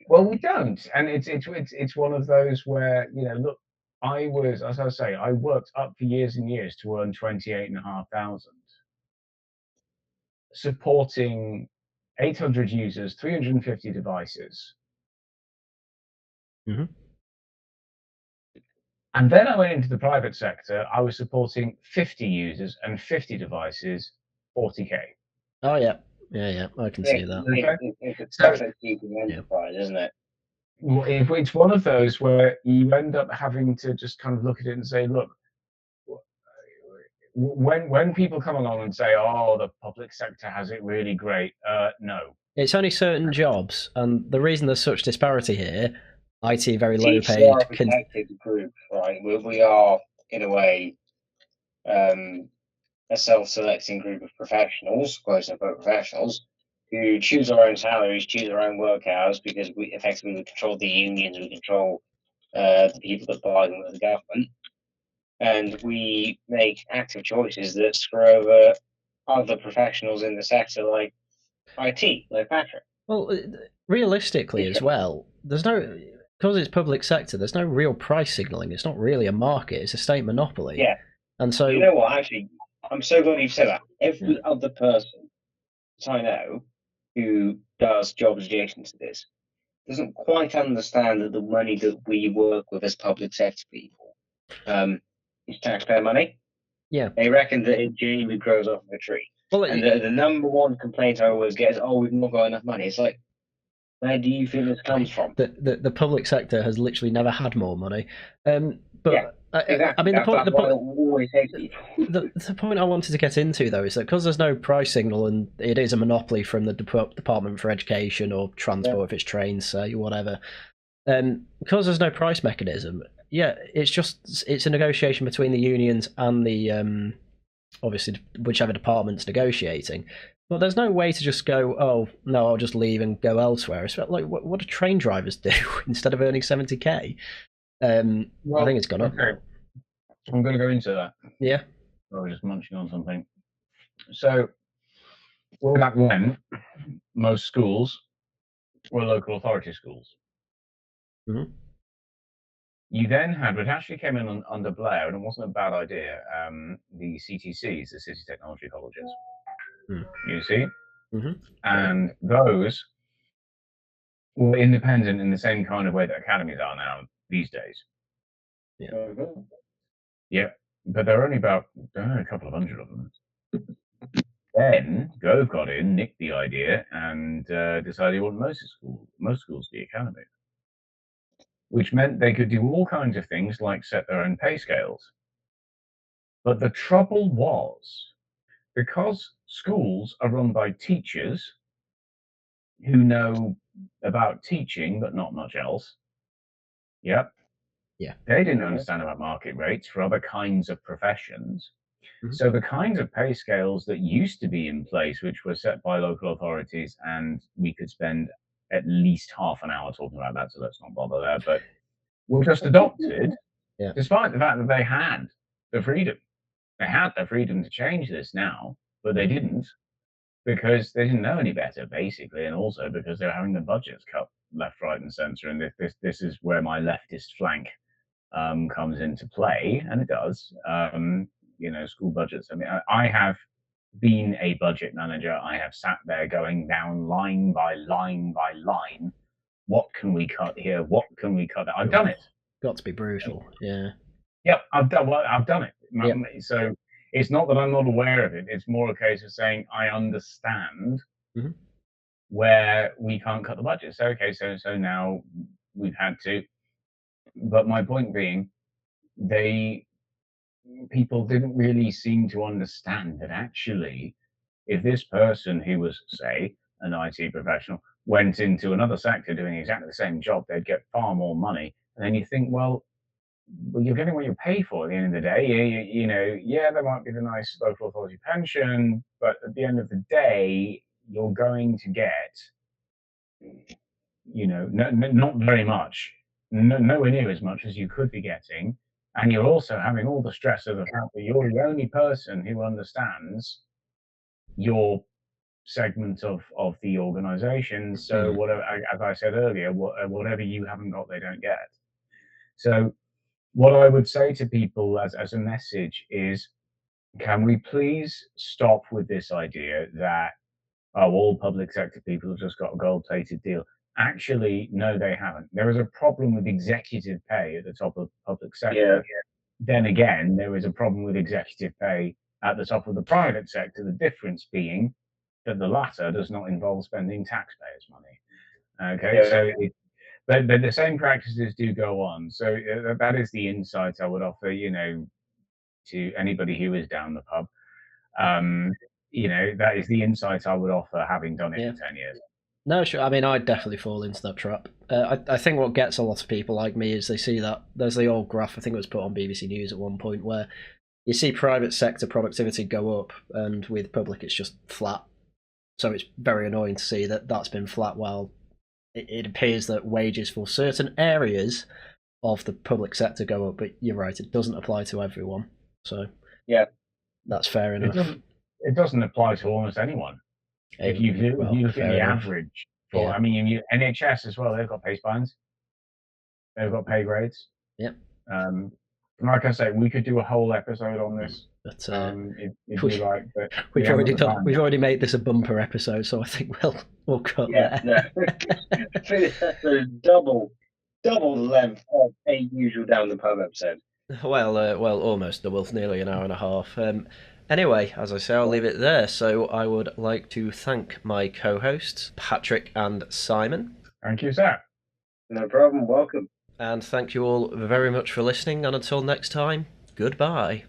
well, we don't, and it's one of those where, you know, look, as I say, I worked up for years and years to earn 28,500, supporting 800 users, 350 devices. Mm-hmm. And then I went into the private sector. I was supporting 50 users and 50 devices, 40K. Oh yeah, I can see that. Okay. It's a enterprise, isn't it? It's one of those where you end up having to just kind of look at it and say, look, when people come along and say, oh, the public sector has it really great, no. It's only certain jobs, and the reason there's such disparity here, IT very low paid. We are a protected group, right? We are, in a way, a self-selecting group of professionals, quote-unquote professionals, who choose our own salaries, choose our own work hours, because we effectively control the unions, we control the people that bargain with the government, and we make active choices that screw over other professionals in the sector, like IT, like Patrick. Well, realistically as well, there's no, because it's public sector, there's no real price signalling. It's not really a market, it's a state monopoly. Yeah. And so, you know what, actually, I'm so glad you've said that. Every other person that I know who does jobs adjacent to this, doesn't quite understand that the money that we work with as public sector people is taxpayer money. Yeah. They reckon that it genuinely grows off of a tree. Well, and the number one complaint I always get is, "Oh, we've not got enough money." It's like, where do you think this comes from? The public sector has literally never had more money. But yeah, exactly. I mean, the point I wanted to get into, though, is that because there's no price signal and it is a monopoly from the Department for Education or Transport, if it's trains, say, whatever, because there's no price mechanism, it's a negotiation between the unions and the obviously whichever department's negotiating. But there's no way to just go, oh no, I'll just leave and go elsewhere. It's like what do train drivers do instead of earning 70k? I think it's gone up. Okay. I'm going to go into that. Yeah. I was just munching on something. So, way back when, most schools were local authority schools. Mm-hmm. You then had, which actually came in under Blair, and it wasn't a bad idea, the CTCs, the City Technology Colleges. You see? Mm-hmm. And those were independent in the same kind of way that academies are now these days. Yeah. Mm-hmm. Yeah, but there are only about a couple of hundred of them. Then Gove got in, nicked the idea, and decided he wanted most schools to be academy, which meant they could do all kinds of things like set their own pay scales. But the trouble was, because schools are run by teachers who know about teaching but not much else, they didn't understand about market rates for other kinds of professions. Mm-hmm. So the kinds of pay scales that used to be in place, which were set by local authorities, and we could spend at least half an hour talking about that, so let's not bother there, but were just adopted, despite the fact that they had the freedom. They had the freedom to change this now, but they didn't, because they didn't know any better, basically, and also because they're having the budgets cut left, right, and centre. And this is where my leftist flank comes into play, and it does. School budgets. I mean, I have been a budget manager. I have sat there going down line by line by line. What can we cut here? What can we cut there? I've done it. Got to be brutal. Yeah. Yep, I've done it. Yep. So it's not that I'm not aware of it. It's more a case of saying I understand where we can't cut the budget. So okay, so now we've had to. But my point being, people didn't really seem to understand that actually, if this person who was, say, an IT professional went into another sector doing exactly the same job, they'd get far more money. And then you think, well, you're getting what you pay for at the end of the day. There might be the nice local authority pension, but at the end of the day, you're going to get, not very much, nowhere near as much as you could be getting. And you're also having all the stress of the fact that you're the only person who understands your segment of the organization. So whatever, as I said earlier, whatever you haven't got, they don't get. So what I would say to people as a message is, can we please stop with this idea that all public sector people have just got a gold-plated deal? Actually, no, they haven't. There is a problem with executive pay at the top of public sector. Yeah. Then again, there is a problem with executive pay at the top of the private sector, the difference being that the latter does not involve spending taxpayers' money. Okay, so but the same practices do go on. So that is the insight I would offer, to anybody who is down the pub. That is the insight I would offer, having done it for 10 years. No, sure. I mean, I'd definitely fall into that trap. I think what gets a lot of people like me is they see that there's the old graph, I think it was put on BBC News at one point, where you see private sector productivity go up, and with public it's just flat. So it's very annoying to see that that's been flat, while it appears that wages for certain areas of the public sector go up. But you're right, it doesn't apply to everyone. So that's fair enough. It doesn't apply to almost anyone. If you look at the average, NHS as well, they've got pay spines, they've got pay grades. Yep. Like I say, we could do a whole episode on this. But if you like, but we've already made this a bumper episode, so I think we'll cut there. No. double length of a usual Down the Pub episode. Well, almost double, nearly an hour and a half. Anyway, as I say, I'll leave it there. So I would like to thank my co-hosts, Patrick and Simon. Thank you, sir. No problem. Welcome. And thank you all very much for listening. And until next time, goodbye.